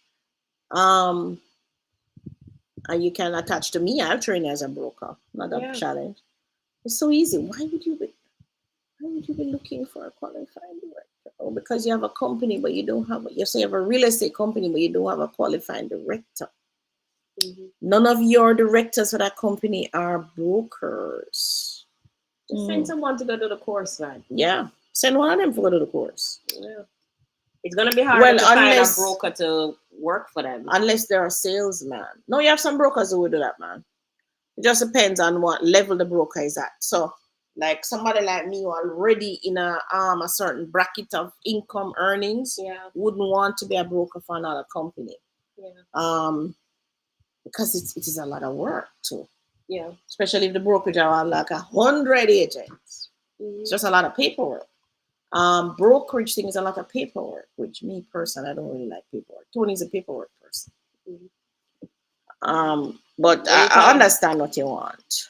And you can attach to me. I'll train you as a broker. Not a challenge. It's so easy. Why would you be looking for a qualifying director? Oh, because you have a company, but you don't have you have a real estate company, but you don't have a qualifying director. Mm-hmm. None of your directors for that company are brokers. Just send someone to go to the course, man. Yeah. Send one of them to go to the course. Yeah. It's gonna be hard to find a broker to work for them. Unless they're a salesman. No, you have some brokers who will do that, man. It just depends on what level the broker is at. So, like somebody like me who already in a certain bracket of income earnings, wouldn't want to be a broker for another company. Yeah. Because it is a lot of work too. Yeah. Especially if the brokerage are like 100 agents. Mm-hmm. It's just a lot of paperwork. Brokerage thing is a lot of paperwork, which me personally, I don't really like paperwork. Tony's a paperwork person. Mm-hmm. But I understand what you want.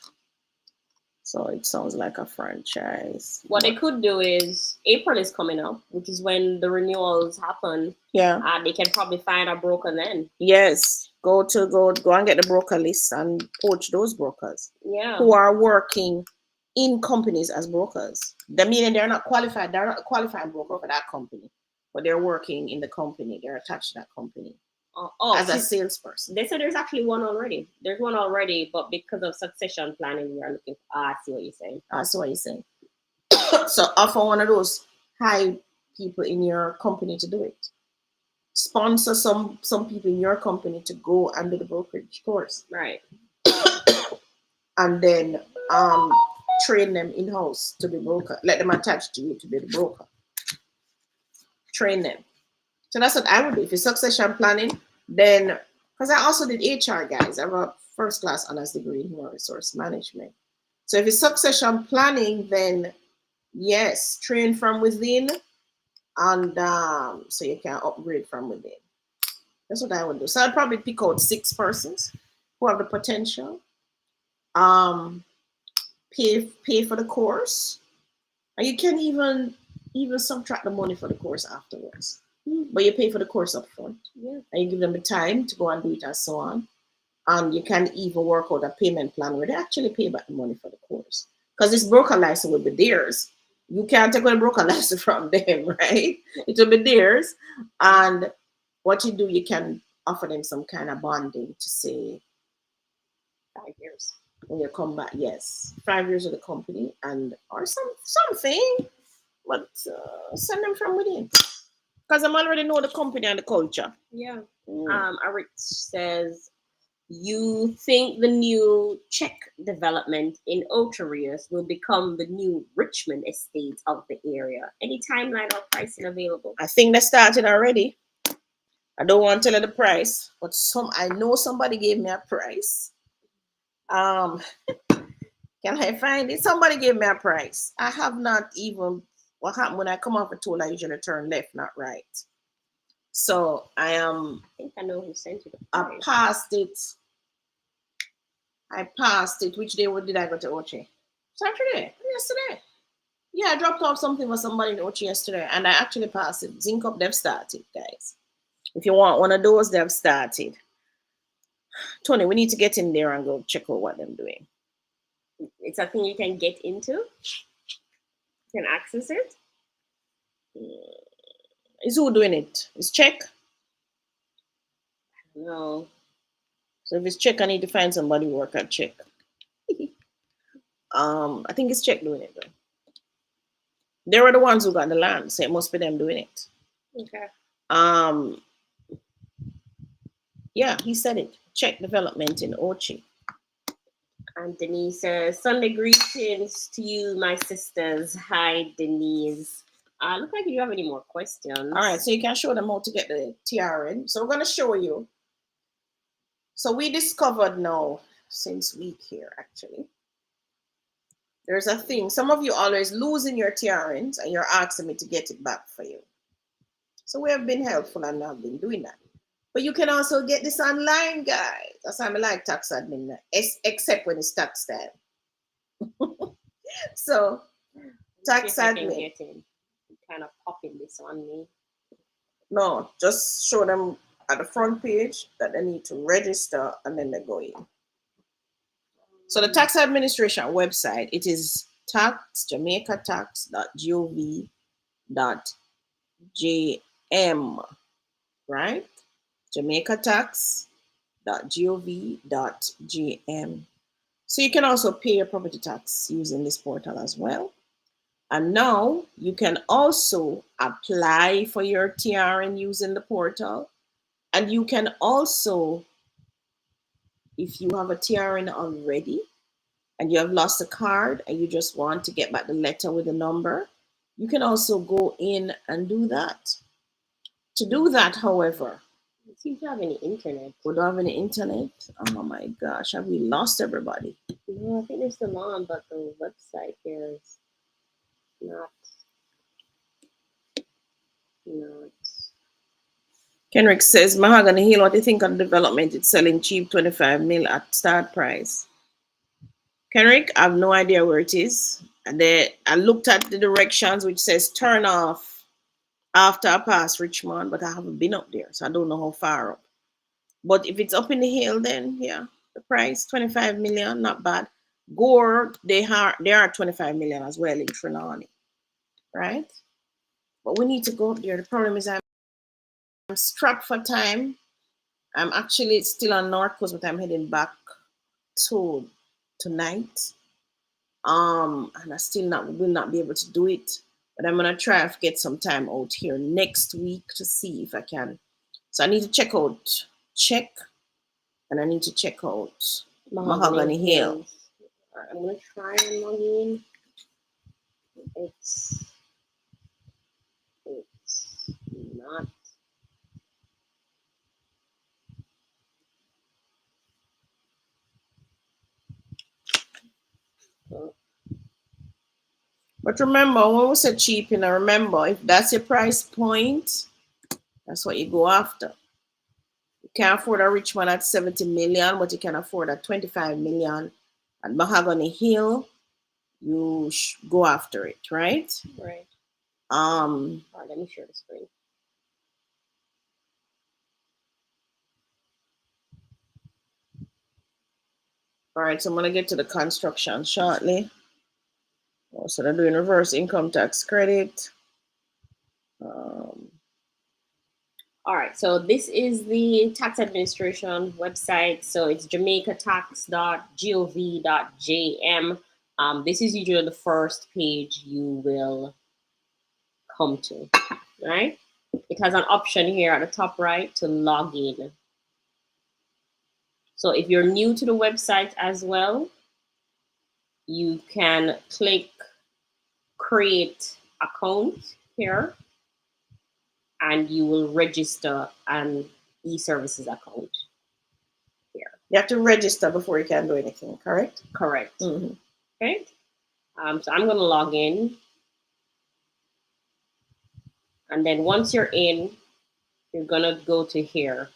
So it sounds like a franchise. What they could do is April is coming up, which is when the renewals happen. Yeah. They can probably find a broker then. Yes. Go and get the broker list and poach those brokers. Yeah. Who are working in companies as brokers. Meaning they're not qualified. They're not a qualified broker for that company, but they're working in the company. They're attached to that company. As a salesperson. They said there's actually one already. There's one already, but because of succession planning, we are looking. I see what you're saying. I see what you're saying. So offer one of those high people in your company to do it. Sponsor some people in your company to go and do the brokerage course. Right. And then train them in-house to be broker. Let them attach to you to be the broker. Train them. So that's what I would do. If it's succession planning, then, because I also did HR, guys. I have a first class honors degree in human resource management. So if it's succession planning, then yes, train from within, and so you can upgrade from within. That's what I would do. So I'd probably pick out 6 persons who have the potential. Pay for the course, and you can even subtract the money for the course afterwards. But you pay for the course up front. Yeah. And you give them the time to go and do it and so on. And you can even work out a payment plan where they actually pay back the money for the course. Because this broker license will be theirs. You can't take away the broker license from them, right? It will be theirs. And what you do, you can offer them some kind of bonding to say 5 years. When you come back, yes. 5 years of the company or something. But send them from within. Because I'm already know the company and the culture. Yeah. Arik says, you think the new Czech development in Oterius will become the new Richmond estate of the area? Any timeline or pricing available? I think they started already. I don't want to tell you the price, but I know somebody gave me a price. Can I find it? Somebody gave me a price. I have not even. What happened when I come off a toll, I usually turn left, not right. So I think I know who sent you. I passed it. Which day did I go to Ochi? Saturday. Yesterday. Yeah, I dropped off something for somebody in Ochi yesterday, and I actually passed it. Zinc Up, they've started, guys. If you want one of those, they've started. Tony, we need to get in there and go check out what they're doing. It's something you can get into? Can access it? Is who doing it? Is Czech? No. So if it's Czech, I need to find somebody who work at Czech. I think it's Czech doing it though. They were the ones who got the land, so it must be them doing it. Okay. Yeah, he said it. Czech development in Ochi. And Denise says, Sunday greetings to you, my sisters. Hi, Denise. Look like you have any more questions. All right, so you can show them how to get the TRN. So we're going to show you. So we discovered now, since week here, actually, there's a thing. Some of you always losing your TRNs and you're asking me to get it back for you. So we have been helpful and I've been doing that. But you can also get this online, guys. That's why I like tax admin, except when it's tax time. So, tax admin. Kind of popping this on me. No, just show them at the front page that they need to register and then they go in. So the tax administration website, it is jamaicatax.gov.jm, right? jamaicatax.gov.jm. So you can also pay your property tax using this portal as well. And now you can also apply for your TRN using the portal. And you can also, if you have a TRN already and you have lost a card and you just want to get back the letter with the number, you can also go in and do that. To do that, however, you seem to have any internet. We don't have any internet. Oh my gosh, have we lost everybody? No, I think they're still on, but the website here is not. Kenrick says, Mahogany Hill, what do you think of the development? It's selling cheap, 25 mil at start price. Kenrick, I have no idea where it is. And I looked at the directions which says turn off after I pass Richmond, but I haven't been up there, so I don't know how far up. But if it's up in the hill, then yeah, the price 25 million, not bad. Gore, they are 25 million as well in Trinani, right? But we need to go up there. The problem is I'm strapped for time. I'm actually still on North Coast, but I'm heading back to tonight. And I still will not be able to do it. But I'm gonna try to get some time out here next week to see if I can. So I need to check and I need to check out Mahogany Hill. I'm gonna try and log in. It's not. But remember, when we say cheap, remember, if that's your price point, that's what you go after. You can't afford a rich one at 70 million, but you can afford a 25 million at Mahogany Hill. You go after it, right? Right. All right, let me share the screen. All right, so I'm gonna get to the construction shortly. So they're doing reverse income tax credit. All right, so this is the tax administration website. So it's jamaicatax.gov.jm. This is usually the first page you will come to, right? It has an option here at the top right to log in. So if you're new to the website as well, you can click create account here and you will register an e-services account here. You have to register before you can do anything, correct? Correct. Mm-hmm. Okay. So I'm going to log in. And then once you're in, you're going to go to here.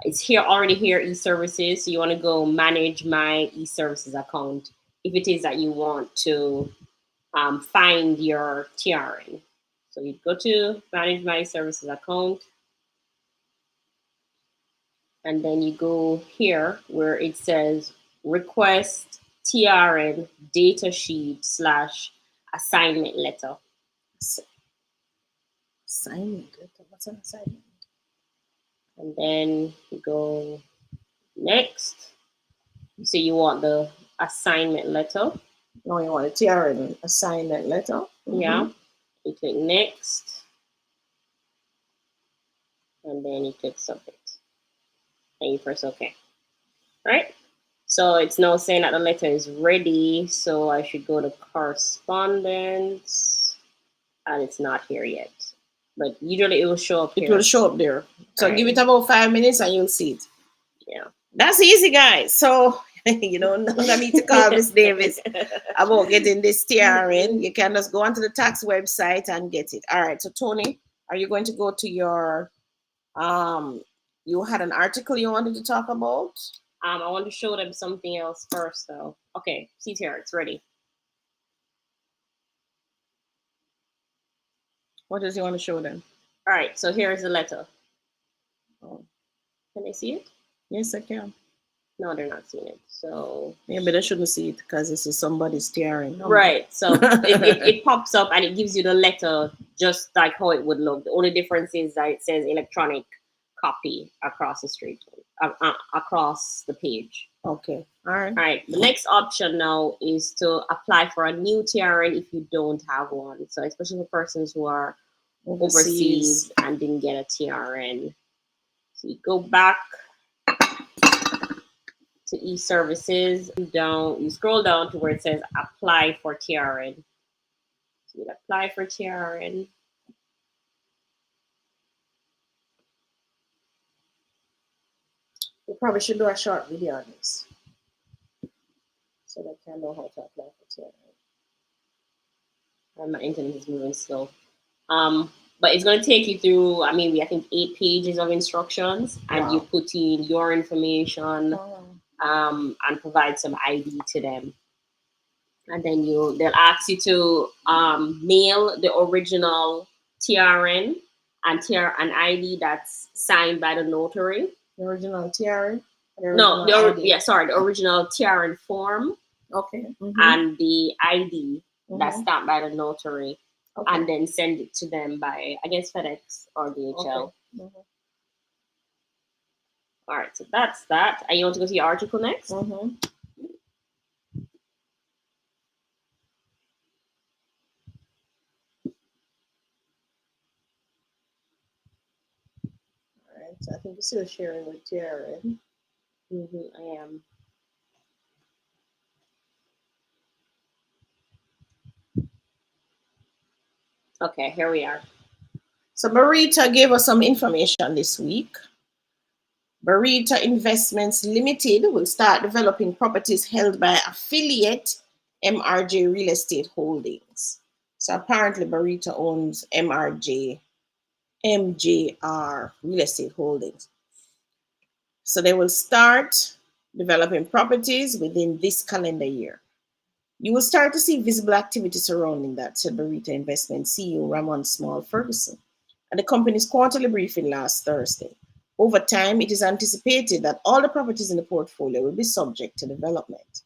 It's here already here, e-services. So you want to go manage my e-services account if it is that you want to find your TRN. So you go to manage my services account. And then you go here where it says request TRN data sheet / assignment letter. Assignment letter? What's an assignment? And then you go next. You say you want the assignment letter. No, you want a TRN assignment letter. Mm-hmm. Yeah. You click next. And then you click submit. And you press OK. Right? So it's now saying that the letter is ready. So I should go to correspondence. And it's not here yet. But usually it will show up here. It will show up there. So give it about 5 minutes and you'll see it. Yeah. That's easy, guys. So, now I need to call Miss Davis about getting this TRN. You can just go onto the tax website and get it. All right. So, Tony, are you going to go to your, you had an article you wanted to talk about? I want to show them something else first, though. Okay. See it here. It's ready. What does he want to show them? All right. So here's the letter. Oh. Can they see it? Yes, I can. No, they're not seeing it. So maybe they shouldn't see it because this is somebody's TRN. Right. So it pops up and it gives you the letter just like how it would look. The only difference is that it says electronic copy across the street, across the page. Okay. All right. All right. The next option now is to apply for a new TRN if you don't have one. So especially for persons who are overseas and didn't get a TRN. So you go back to e-services, you scroll down to where it says apply for TRN. So you apply for TRN. We probably should do a short video on this so that I can know how to apply for TRN. My internet is moving slow. But it's going to take you through, I think 8 pages of instructions, and you put in your information and provide some ID to them. And then they'll ask you to mail the original TRN and an ID that's signed by the notary. The original TRN? The original TRN form. Okay. And the ID that's stamped by the notary. Okay. And then send it to them by, I guess, FedEx or DHL. Okay. All right, so that's that. And you want to go to your article next? All right, so I think you're still sharing with TRN. I am. Okay, here we are. So Barita gave us some information this week. Barita Investments Limited will start developing properties held by affiliate MRJ Real Estate Holdings. So apparently Barita owns MJR Real Estate Holdings. So they will start developing properties within this calendar year. You will start to see visible activity surrounding that, said Barita Investment CEO Ramon Small Ferguson at the company's quarterly briefing last Thursday. Over time, it is anticipated that all the properties in the portfolio will be subject to development.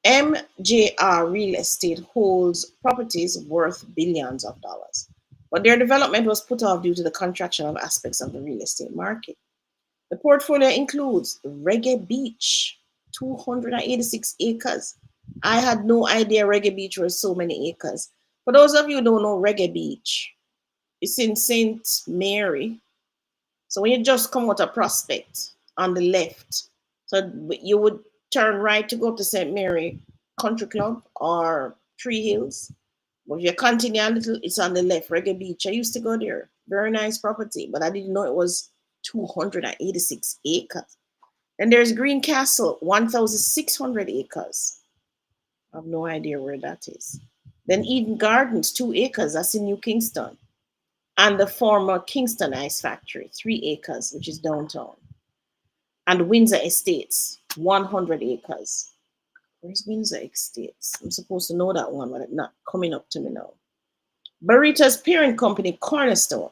MJR Real Estate holds properties worth billions of dollars, but their development was put off due to the contraction of aspects of the real estate market. The portfolio includes Reggae Beach, 286 acres. I had no idea Reggae Beach was so many acres. For those of you who don't know Reggae Beach, it's in St. Mary. So when you just come out of Prospect on the left, so you would turn right to go to St. Mary Country Club or Tree Hills. But if you continue a little, it's on the left, Reggae Beach. I used to go there. Very nice property, but I didn't know it was 286 acres. And there's Green Castle, 1,600 acres. I have no idea where that is. Then Eden Gardens, 2 acres. That's in New Kingston. And the former Kingston Ice Factory, 3 acres, which is downtown. And Windsor Estates, 100 acres. Where's Windsor Estates? I'm supposed to know that one, but it's not coming up to me now. Barita's parent company, Cornerstone,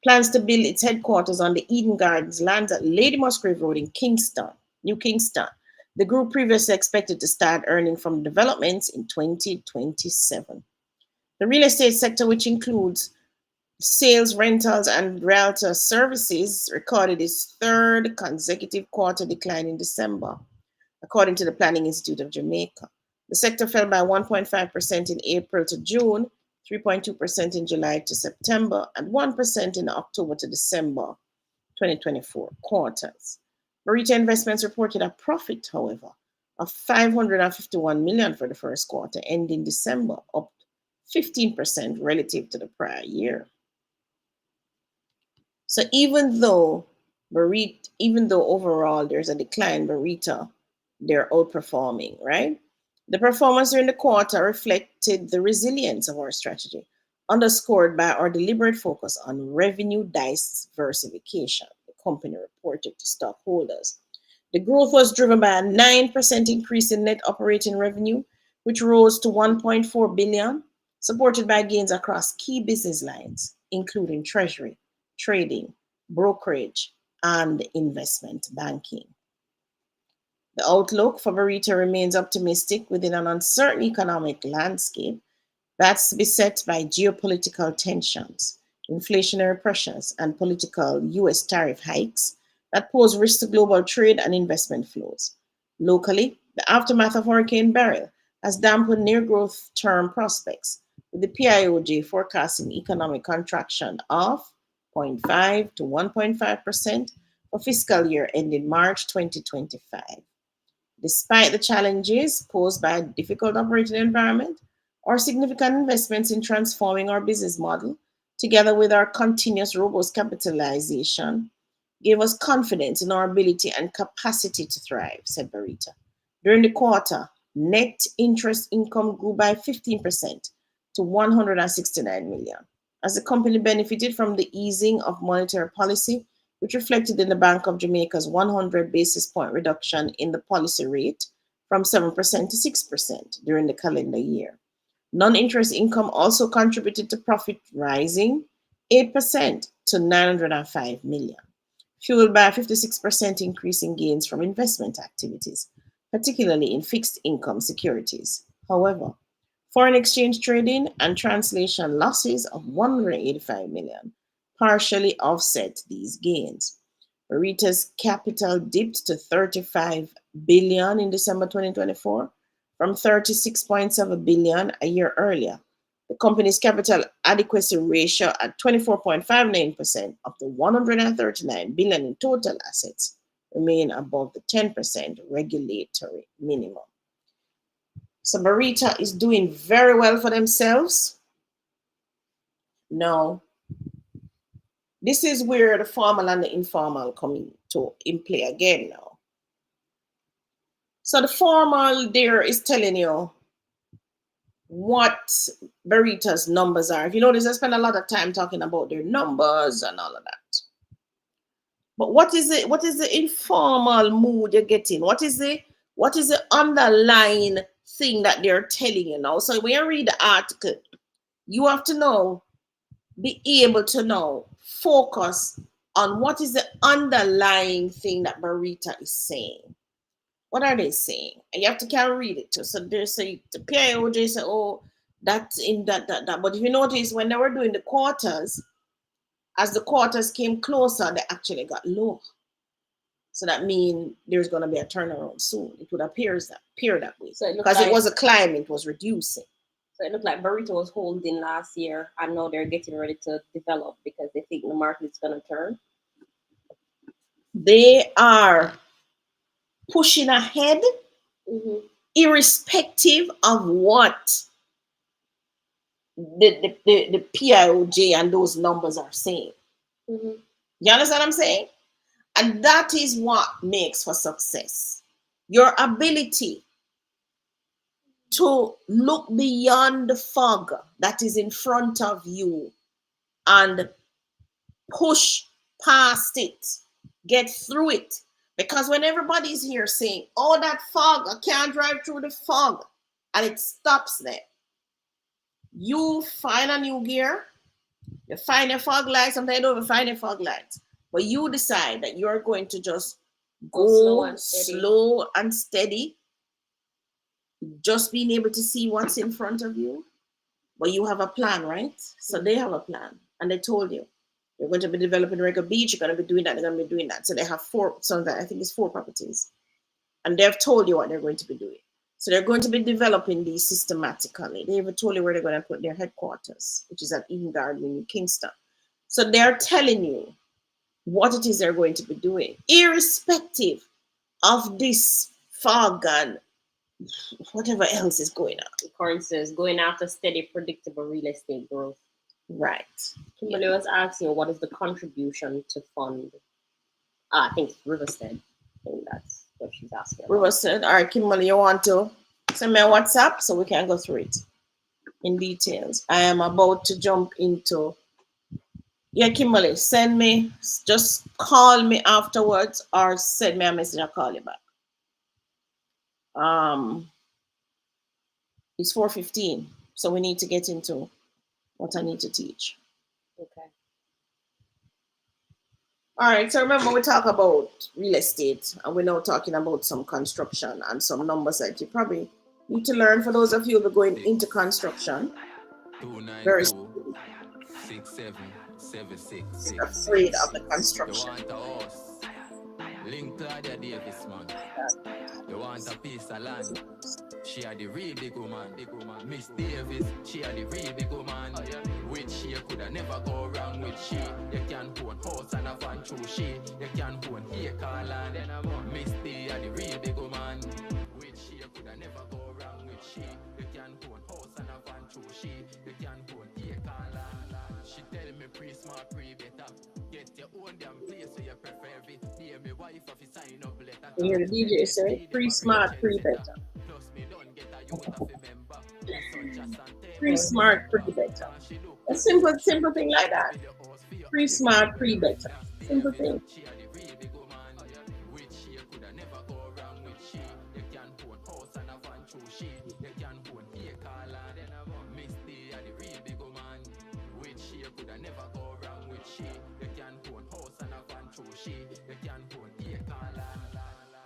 plans to build its headquarters on the Eden Gardens lands at Lady Musgrave Road in Kingston, New Kingston. The group previously expected to start earning from developments in 2027. The real estate sector, which includes sales, rentals, and realtor services, recorded its 3rd consecutive quarter decline in December, according to the Planning Institute of Jamaica. The sector fell by 1.5% in April to June, 3.2% in July to September, and 1% in October to December 2024 quarters. Barita Investments reported a profit, however, of $551 million for the first quarter, ending December, up 15% relative to the prior year. So even though overall there's a decline, Barita, they're outperforming, right? The performance during the quarter reflected the resilience of our strategy, underscored by our deliberate focus on revenue diversification, the company reported to stockholders. The growth was driven by a 9% increase in net operating revenue, which rose to $1.4 billion, supported by gains across key business lines, including treasury, trading, brokerage, and investment banking. The outlook for Barita remains optimistic within an uncertain economic landscape that's beset by geopolitical tensions, inflationary pressures, and political U.S. tariff hikes that pose risks to global trade and investment flows. Locally, The aftermath of Hurricane Beryl has dampened near growth term prospects, with the PIOJ forecasting economic contraction of 0.5 to 1.5% for fiscal year ending March 2025. Despite the challenges posed by a difficult operating environment, our significant investments in transforming our business model, together with our continuous robust capitalization, gave us confidence in our ability and capacity to thrive, said Barita. During the quarter, net interest income grew by 15% to 169 million, as the company benefited from the easing of monetary policy, which reflected in the Bank of Jamaica's 100 basis point reduction in the policy rate from 7% to 6% during the calendar year. Non-interest income also contributed to profit, rising 8% to 905 million, fueled by a 56% increase in gains from investment activities, particularly in fixed income securities. However, foreign exchange trading and translation losses of 185 million partially offset these gains. Barita's capital dipped to 35 billion in December 2024 from 36.7 billion a year earlier. The company's capital adequacy ratio at 24.59% of the 139 billion in total assets remain above the 10% regulatory minimum. So Barita is doing very well for themselves. Now, this is where the formal and the informal come in play again now. So the formal there is telling you what Barita's numbers are. If you notice, I spend a lot of time talking about their numbers and all of that. But what is it? What is the informal mood you're getting? What is the underlying thing that they're telling you now? So when you read the article, you have to be able to focus on what is the underlying thing that Barita is saying. What are they saying? And you have to kind of read it too. So they say the PIOJ say, oh, that's in that. But if you notice, when they were doing the quarters, as the quarters came closer, they actually got lower. So that means there's going to be a turnaround soon. It would appear that way. So because it was a climb, it was reducing. So it looked like Barita was holding last year, and now they're getting ready to develop because they think the market is going to turn. They are pushing ahead, irrespective of what the PIOJ and those numbers are saying. You understand what I'm saying? And that is what makes for success. Your ability to look beyond the fog that is in front of you and push past it, get through it. Because when everybody's here saying, oh, that fog, I can't drive through the fog, and it stops there, you find a new gear, you find a fog light, sometimes you don't even find a fog light, but you decide that you're going to just go slow and steady, just being able to see what's in front of you. But you have a plan, right? So they have a plan, and they told you you're going to be developing Regal Beach, you're going to be doing that, they're going to be doing that. So they have four properties, and they've told you what they're going to be doing. So they're going to be developing these systematically. They even told you where they're going to put their headquarters, which is at Eden Garden in Kingston. So they're telling you what it is they're going to be doing, irrespective of this fog and whatever else is going on. For instance, going after steady, predictable real estate growth. Right. Kimberly was asking, what is the contribution to fund? I think it's Riverstead. I think that's what she's asking about. Riverstead. All right, Kimberly, you want to send me a WhatsApp so we can go through it in details. I am about to jump into. Yeah, Kimberly, just call me afterwards or send me a message. I'll call you back. It's 4:15, so we need to get into what I need to teach. Okay. All right, so remember we talk about real estate, and we're now talking about some construction and some numbers that you probably need to learn for those of you who are going into construction. Very afraid of the construction. Link Claudia Investments. You want a piece of land. She had the real big woman. Miss Davis, she had the real big woman. Which she coulda never go wrong with she. You can own house and a fan through she. You can own acre land. Miss D had the real big woman. Which she coulda never go wrong with she. You can own house and a fan through she. You can own acre land. She tell me pre-smart, pre-better. Get your own damn place so you prefer it. Dear me wife if you sign up letter. You hear the DJ say, pre-smart, pre-better. Pre-smart, pre-better. A simple thing like that. Pre-smart, pre-better. Simple thing.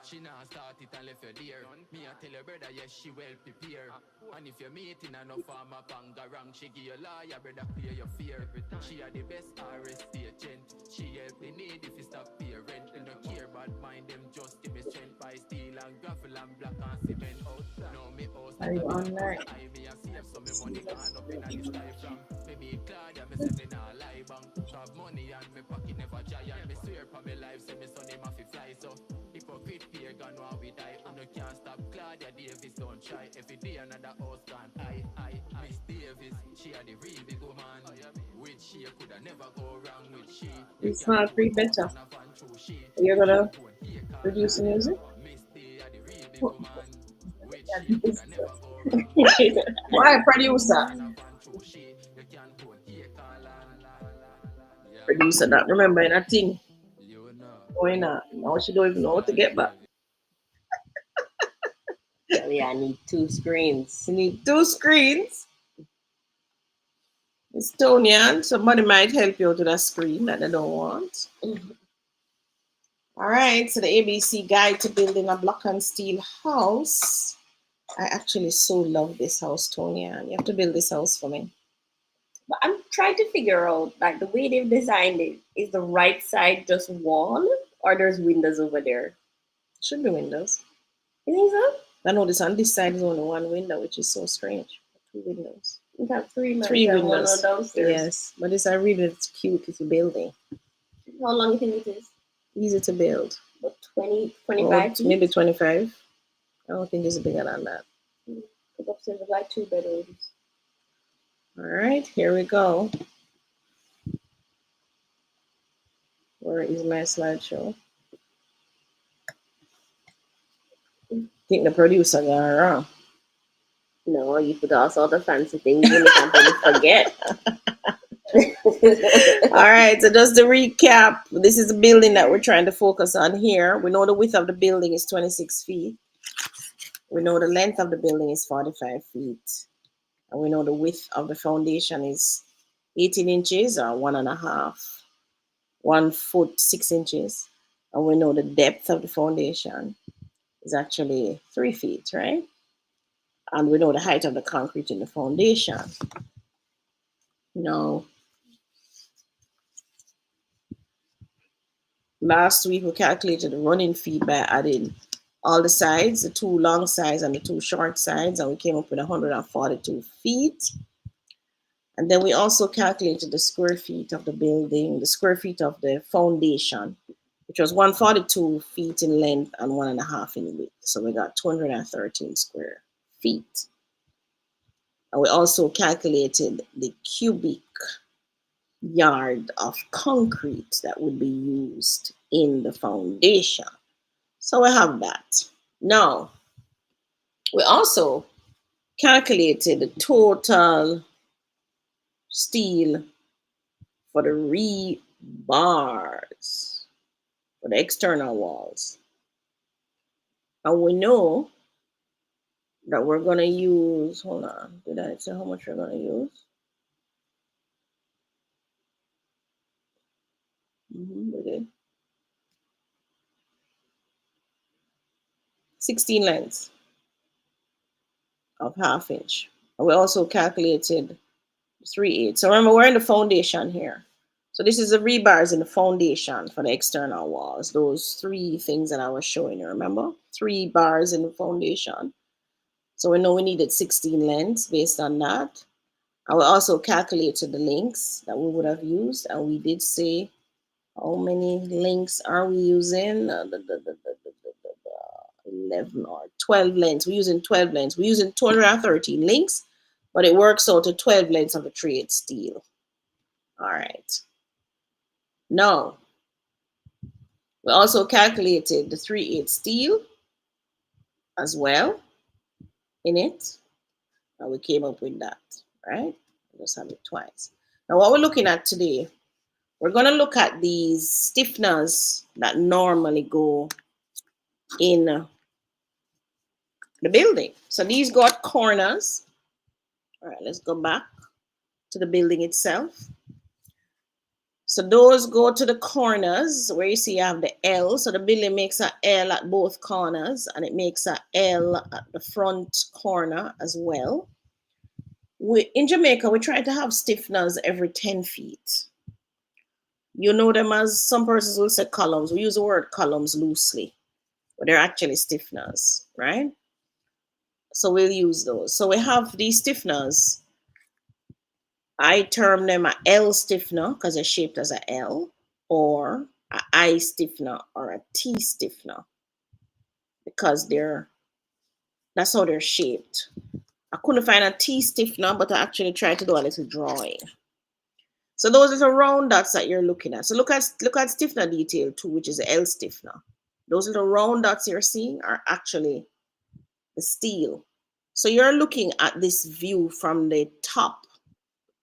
She now start it and left you there. Me I tell your brother, yes, she well prepared. And if you're meeting and no farmer pangarang, she give you lawyer, brother, clear your fear. She are the best RST agent. She help the need if you stop pay rent. They don't care about mind them, just give me strength by steel and gravel and black and cement out. Now me house, Are you online? I me a save some me money gone up in the sky from. Me Claudia, me say me nah lie bank. Have money and me pocket never giant. Me swear for me life, say me son him have to fly so. Hypocrite peer gone while we die. I no can't stop Claudia Davis, don't try. Every day another house gone. I Miss Davis, she had the real big woman. Which she coulda never go wrong with she. It's not pre-better. You're gonna produce the music? Why producer? Producer not remembering a thing. Why not? Now she don't even know what to get back. Yeah, I need 2 screens. You need 2 screens. It's Tonian. Somebody might help you out with a screen that they don't want. All right, so the ABC guide to building a block and steel house. I actually so love this house, Tonian. You have to build this house for me. But I'm trying to figure out, like, the way they've designed it. Is the right side just wall, or there's windows over there? Should be windows. You think so? I notice on this side is only 1 window, which is so strange. 2 windows. We got 3 windows. Downstairs. Yes, but it's a really cute little building. How long do you think it is? Easy to build. About 20, 25 feet? Maybe 25. I don't think it's bigger than that. Because upstairs is like 2 bedrooms. All right, here we go. Where is my slideshow? I think the producer got it wrong. No, you put all sorts of fancy things in it and then forget. All right, so just to recap, this is the building that we're trying to focus on here. We know the width of the building is 26 feet. We know the length of the building is 45 feet. And we know the width of the foundation is 18 inches or 1.5, 1 foot, 6 inches. And we know the depth of the foundation is actually 3 feet, right? And we know the height of the concrete in the foundation. Now, last week we calculated the running feet by adding all the sides, the 2 long sides and the 2 short sides, and we came up with 142 feet. And then we also calculated the square feet of the building, the square feet of the foundation, which was 142 feet in length and 1.5 in width. So we got 213 square feet. And we also calculated the cubic yard of concrete that would be used in the foundation. So we have that. Now, we also calculated the total steel for the rebars for the external walls. And we know that we're going to use, hold on, did I say how much we're going to use? We did. 16 lengths of 1/2 inch. And we also calculated 3/8. So remember, we're in the foundation here. So this is the rebars in the foundation for the external walls. Those three things that I was showing you, remember? 3 bars in the foundation. So we know we needed 16 lengths based on that. I will also calculated the links that we would have used, and we did say how many links are we using? 11 or 12 lengths. We're using 12 lengths. We're using 213 links, but it works out to 12 lengths of a 3/8 steel. All right. Now, we also calculated the 3/8 steel as well in it, and we came up with that, right? Just have it twice. Now, what we're looking at today, we're going to look at these stiffeners that normally go in the building. So these got corners. All right, let's go back to the building itself. So those go to the corners where you see you have the L. So the building makes a L at both corners, and it makes a L at the front corner as well. In Jamaica, we try to have stiffeners every 10 feet. You know them as, some persons will say columns. We use the word columns loosely, but they're actually stiffeners, right? So we'll use those. So we have these stiffeners. I term them a L stiffener because they're shaped as a L, or a I stiffener or a T stiffener because that's how they're shaped. I couldn't find a T stiffener, but I actually tried to do a little drawing. So those little round dots that you're looking at. So look at stiffener detail 2, which is the L stiffener. Those little round dots you're seeing are actually the steel. So you're looking at this view from the top,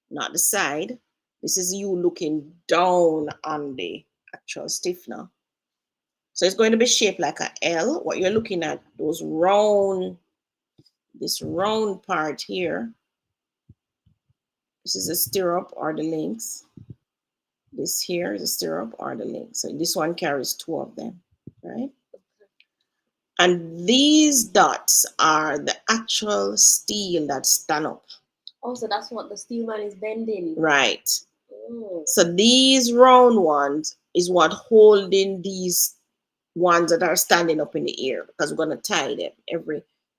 not the side. This is you looking down on the actual stiffener. So it's going to be shaped like a L. What you're looking at, those round, this round part here. This is a stirrup or the links. This here is a stirrup or the link. So this one carries 2 of them, right? And these dots are the actual steel that stand up. Oh, so that's what the steel man is bending. Right. Oh. So these round ones is what holding these ones that are standing up in the air, because we're going to tie them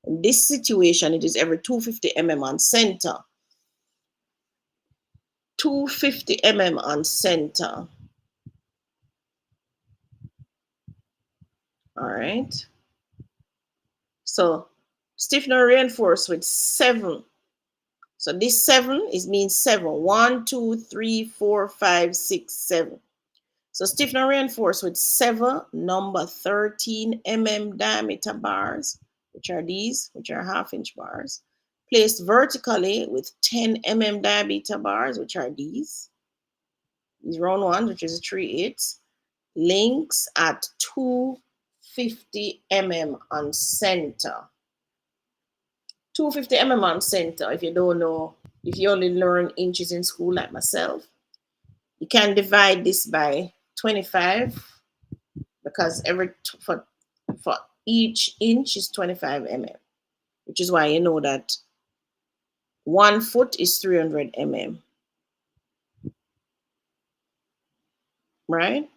in this situation, it is every 250 mm on center. 250 mm on center. All right. So stiffener reinforced with 7. So this 7 means 7. 1, 2, 3, 4, 5, 6, 7. So stiffener reinforced with 7 number 13 mm diameter bars, which are these, which are 1/2 inch bars, placed vertically with 10 mm diameter bars, which are these round ones, which is 3/8, links at 250 mm on center. 250 mm on center. If you don't know, if you only learn inches in school like myself, you can divide this by 25, because for each inch is 25 mm, which is why you know that 1 foot is 300 mm, right?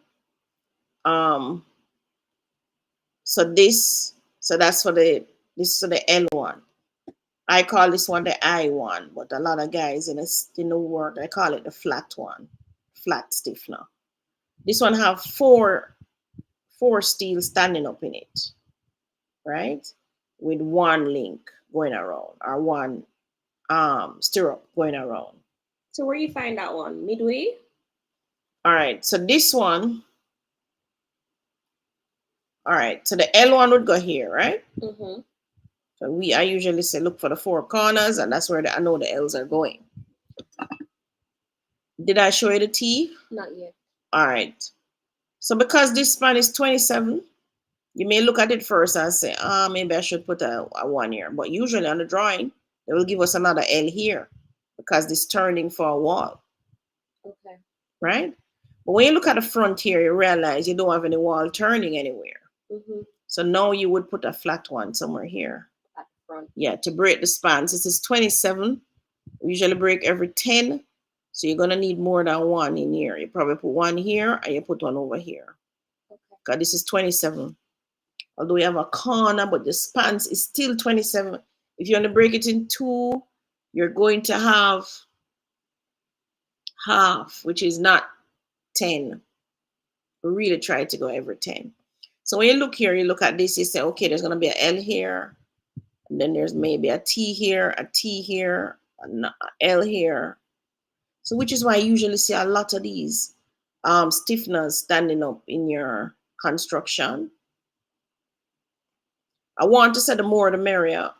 So that's for the L1. I call this one the I1, but a lot of guys in the world, I call it the flat one, flat stiffener. This one have 4 steel standing up in it, right? With 1 link going around, or 1 stirrup going around. So where you find that one? Midway? All right, so this one, all right, so the L1 would go here, right? Mm-hmm. So I usually say look for the 4 corners, and that's where I know the L's are going. Did I show you the T? Not yet. All right. So because this span is 27, you may look at it first and say, maybe I should put a 1 here. But usually on the drawing, they will give us another L here because this turning for a wall. Okay. Right? But when you look at the front here, you realize you don't have any wall turning anywhere. Mm-hmm. So now you would put a flat one somewhere here. At the front. Yeah, to break the span. This is 27. We usually break every 10. So you're going to need more than one in here. You probably put one here and you put one over here. Okay. Because this is 27. Although we have a corner, but the spans is still 27. If you want to break it in two, you're going to have half, which is not 10. We really try to go every 10. So when you look here, you look at this, you say, okay, there's going to be an L here, and then there's maybe a T here, a T here, an L here. So which is why I usually see a lot of these stiffeners standing up in your construction. I want to say the more the merrier,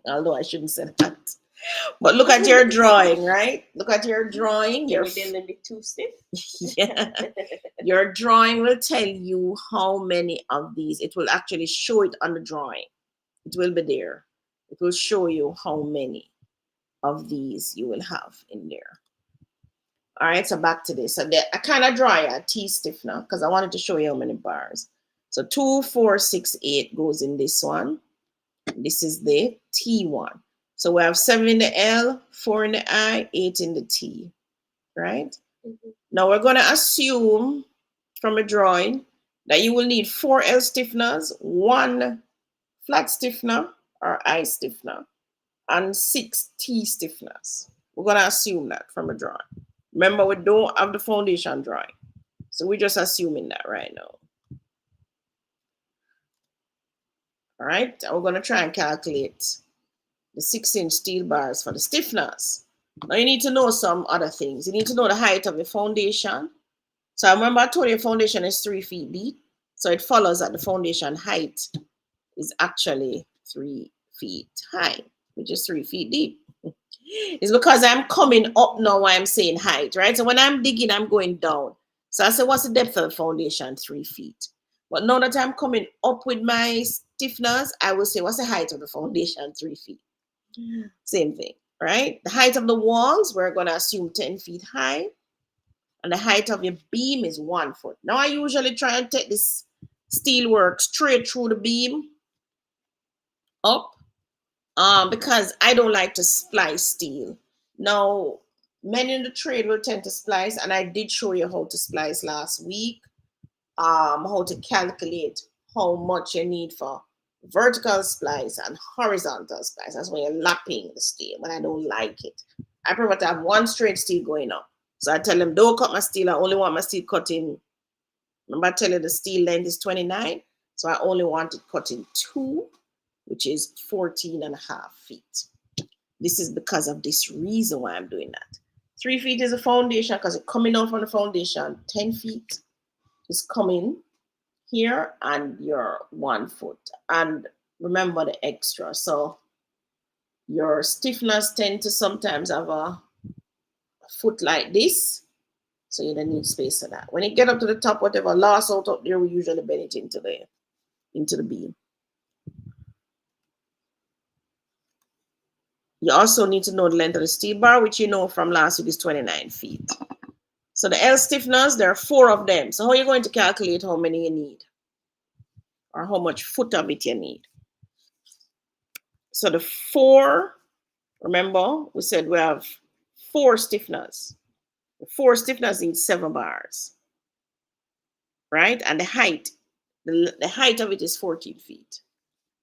although I shouldn't say that. But look at your drawing, right? Look at your drawing. You're a bit too stiff. Yeah. Your drawing will tell you how many of these. It will actually show it on the drawing. It will be there. It will show you how many of these you will have in there. All right, so back to this. So I kind of draw a T stiffener because I wanted to show you how many bars. So 2, 4, 6, 8 goes in this one. This is the T one. So we have 7 in the L, 4 in the I, 8 in the T, right? Mm-hmm. Now we're going to assume from a drawing that you will need 4 L stiffeners, 1 flat stiffener or I stiffener, and 6 T stiffeners. We're going to assume that from a drawing. Remember, we don't have the foundation drawing. So we're just assuming that right now. All right, we're going to try and calculate the 6-inch steel bars for the stiffeners. Now you need to know some other things. You need to know the height of the foundation. So I remember I told you the foundation is 3 feet deep. So it follows that the foundation height is actually 3 feet high, which is 3 feet deep. It's because I'm coming up now while I'm saying height, right? So when I'm digging, I'm going down. So I said, what's the depth of the foundation? 3 feet. But now that I'm coming up with my stiffeners, I will say, what's the height of the foundation? 3 feet. Same thing, right? The height of the walls, we're going to assume 10 feet high. And the height of your beam is 1 foot. Now I usually try and take this steel work straight through the beam up because I don't like to splice steel. Now, many in the trade will tend to splice, and I did show you how to splice last week, how to calculate how much you need for vertical splice and horizontal splice. That's when you're lapping the steel, but I don't like it. I prefer to have one straight steel going up. So I tell them, don't cut my steel. I only want my steel cut in. Remember I tell you the steel length is 29. So I only want it cut in 2, which is 14.5 feet. This is because of this reason why I'm doing that. 3 feet is a foundation because it's coming out from the foundation. 10 feet is coming here and your 1 foot. And remember the extra. So your stiffeners tend to sometimes have a foot like this. So you don't need space for that. When you get up to the top, whatever loss out up there, we usually bend it into the beam. You also need to know the length of the steel bar, which you know from last week is 29 feet. So the L stiffeners, there are 4 of them. So how are you going to calculate how many you need? Or how much foot of it you need? So the 4, remember, we said we have 4 stiffeners. The 4 stiffeners need 7 bars. Right? And the height of it is 14 feet.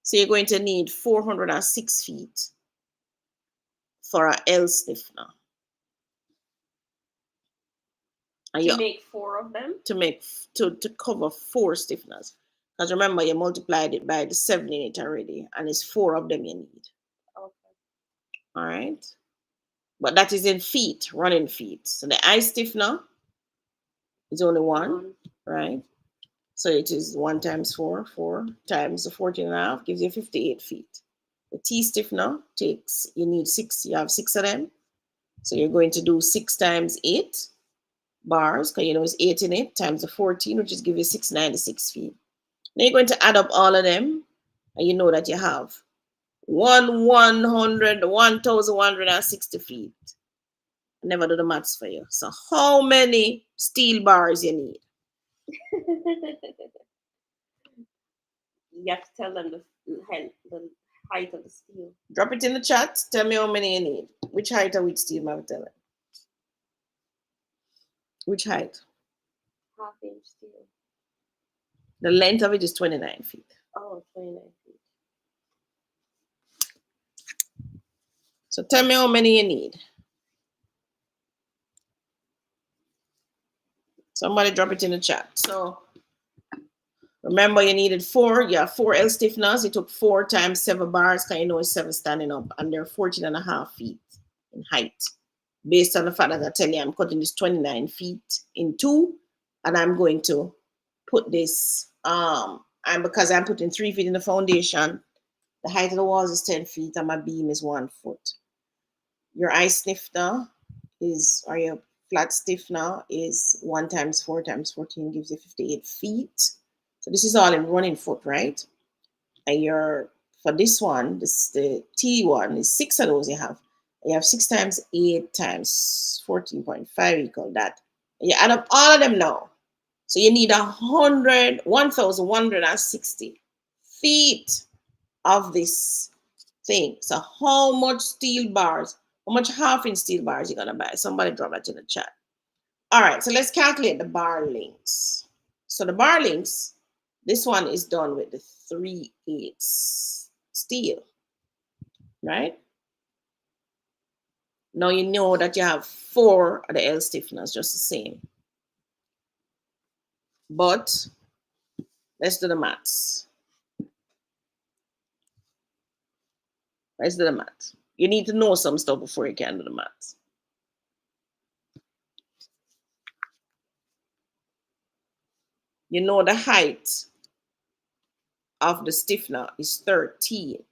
So you're going to need 406 feet for an L stiffener. To make 4 of them? To cover 4 stiffeners. Because remember, you multiplied it by the 7 in it already, and it's 4 of them you need. Okay. All right. But that is in feet, running feet. So the I stiffener is only 1, right? So it is 1 times 4, 4 times the 14.5 gives you 58 feet. The T stiffener you need 6, you have 6 of them. So you're going to do 6 times 8 bars, because you know it's 8 in it, times the 14, which is give you 696 feet. Then you're going to add up all of them, and you know that you have 1,160 feet. I never do the maths for you. So how many steel bars you need? You have to tell them the height of the steel. Drop it in the chat. Tell me how many you need. Which height of which steel am I telling? Which height? 1/2 inch steel. The length of it is 29 feet. Oh, 29 feet. So tell me how many you need. Somebody drop it in the chat. So remember, you needed 4. You have 4 L stiffeners. It took 4 times 7 bars, because you know it's 7 standing up, and they're 14.5 feet in height. Based on the fact that I tell you I'm cutting this 29 feet in 2, and I'm going to put this, and because I'm putting 3 feet in the foundation, the height of the walls is 10 feet, and my beam is 1 foot. Your eye stiffener is, or your flat stiffener is 1 times 4 times 14 gives you 58 feet. So this is all in running foot, right? And for this one, the T one is 6 of those you have. You have 6 times 8 times 14.5 equal that. And you add up all of them now. So you need 1,160 feet of this thing. So how much steel bars, how much 1/2 inch steel bars you're gonna buy? Somebody drop that in the chat. All right, so let's calculate the bar lengths. So the bar lengths, this one is done with the 3/8 steel, right? Now you know that you have 4 of the L stiffeners, just the same. But let's do the maths. Let's do the maths. You need to know some stuff before you can do the maths. You know the height of the stiffener is 13.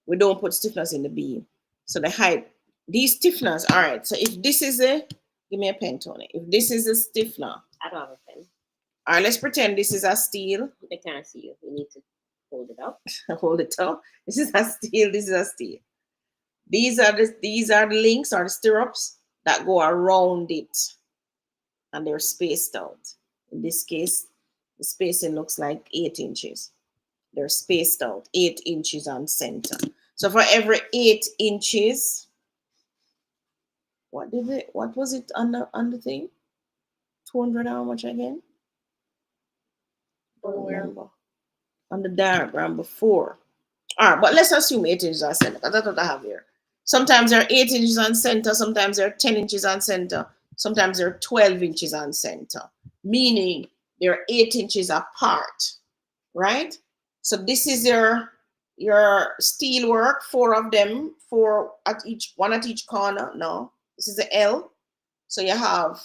We don't put stiffeners in the beam. So the height, these stiffeners, all right. So if this is give me a pen, Tony. If this is a stiffener. I don't have a pen. All right, let's pretend this is a steel. They can't see you. You need to hold it up. Hold it up. This is a steel. This is a steel. These are the links or the stirrups that go around it, and they're spaced out. In this case, the spacing looks like 8 inches. They're spaced out 8 inches on center. So for every 8 inches, what was it on the thing? 200 how much again? Don't remember. On the diagram before. All right, but let's assume 8 inches on center, because that's what I have here. Sometimes they're 8 inches on center, sometimes they're 10 inches on center, sometimes they're 12 inches on center, meaning they're 8 inches apart, right? So this is your steel work, 4 of them, 4 at each, 1 at each corner. No, this is the L. So you have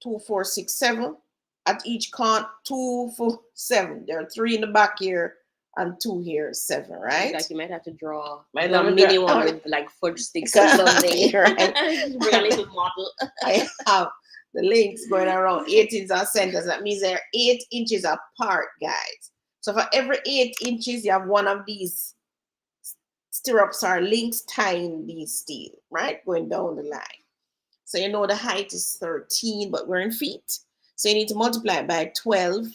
2, 4, 6, 7 at each corner. 2, 4, 7. There are 3 in the back here and 2 here, 7, right? Like you might have to draw a mini one with like fudge sticks or something. Right. Bring a little model. I have the links going around 8 inches on center. So that means they're 8 inches apart, guys. So for every 8 inches, you have one of these stirrups or links tying these steel, right? Going down the line. So you know the height is 13, but we're in feet. So you need to multiply it by 12.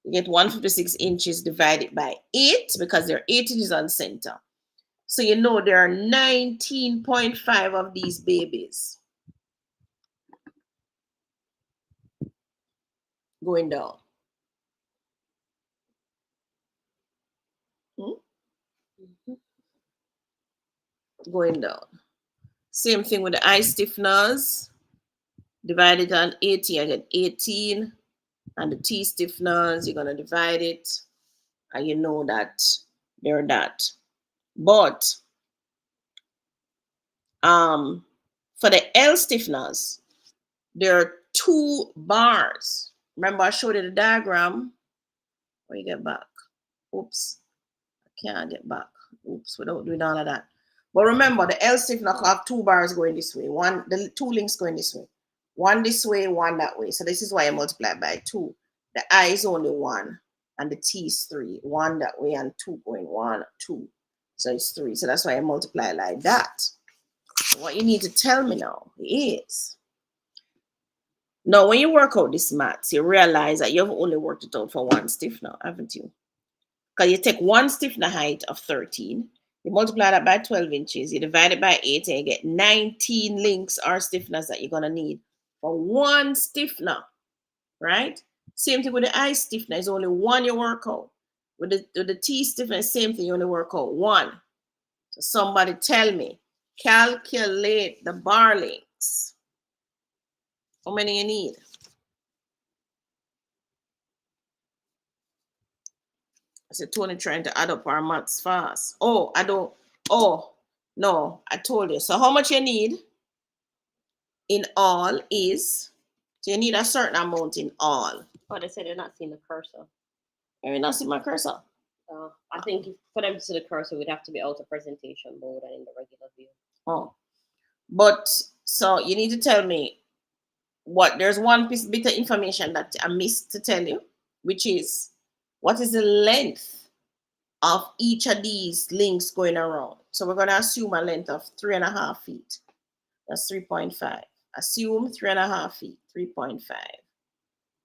You get 156 inches divided by 8 because there are 8 inches on center. So you know there are 19.5 of these babies going down. Going down. Same thing with the eye stiffeners. Divided on 80, I get 18. And the T stiffeners, you're going to divide it. And you know that they're that. But for the L stiffeners, there are 2 bars. Remember, I showed you the diagram. Where you get back? Oops. I can't get back. Oops, without doing all of that. But remember, the L stiffener have 2 bars going this way. The 2 links going this way. 1 this way, 1 that way. So this is why I multiply by 2. The I is only 1, and the T is 3. 1 that way and 2 going 1, 2. So it's 3. So that's why I multiply like that. So what you need to tell me now is, now when you work out this maths, you realize that you've only worked it out for 1 stiffener, haven't you? Because you take 1 stiffener height of 13, you multiply that by 12 inches, you divide it by 8, and you get 19 links or stiffeners that you're going to need for one stiffener, right? Same thing with the eye stiffener, is only one you work out. With the T stiffener, same thing, you only work out one. So somebody tell me, calculate the bar lengths. How many you need? I said, Tony trying to add up our maths fast. Oh, I don't. Oh, no, I told you. So how much you need in all is, so you need a certain amount in all. Oh, they said they're not seeing the cursor. You're not seeing my cursor? I think for them to see the cursor, we'd have to be out of presentation mode and in the regular view. Oh, but so you need to tell me there's one bit of information that I missed to tell you, which is what is the length of each of these links going around. So we're going to assume a length of 3.5 feet. That's 3.5. Assume 3.5 feet, 3.5.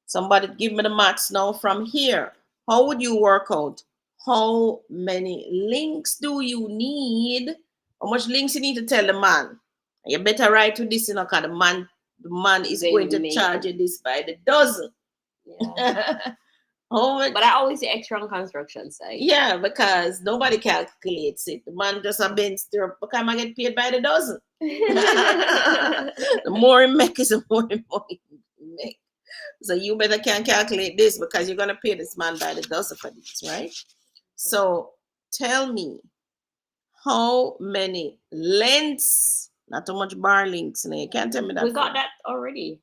Somebody give me the maths now from here. How would you work out? How many links do you need? How much links you need to tell the man? You better write with this, because the man is going to charge you this by the dozen. Yeah. But I always say extra on construction site. Yeah, because nobody calculates it. The man just a been stir because I get paid by the dozen. The more you make is the more you make. So you better can calculate this because you're gonna pay this man by the dozen for this, right? So tell me how many lengths, not how much bar links. You can't tell me that. We got that already.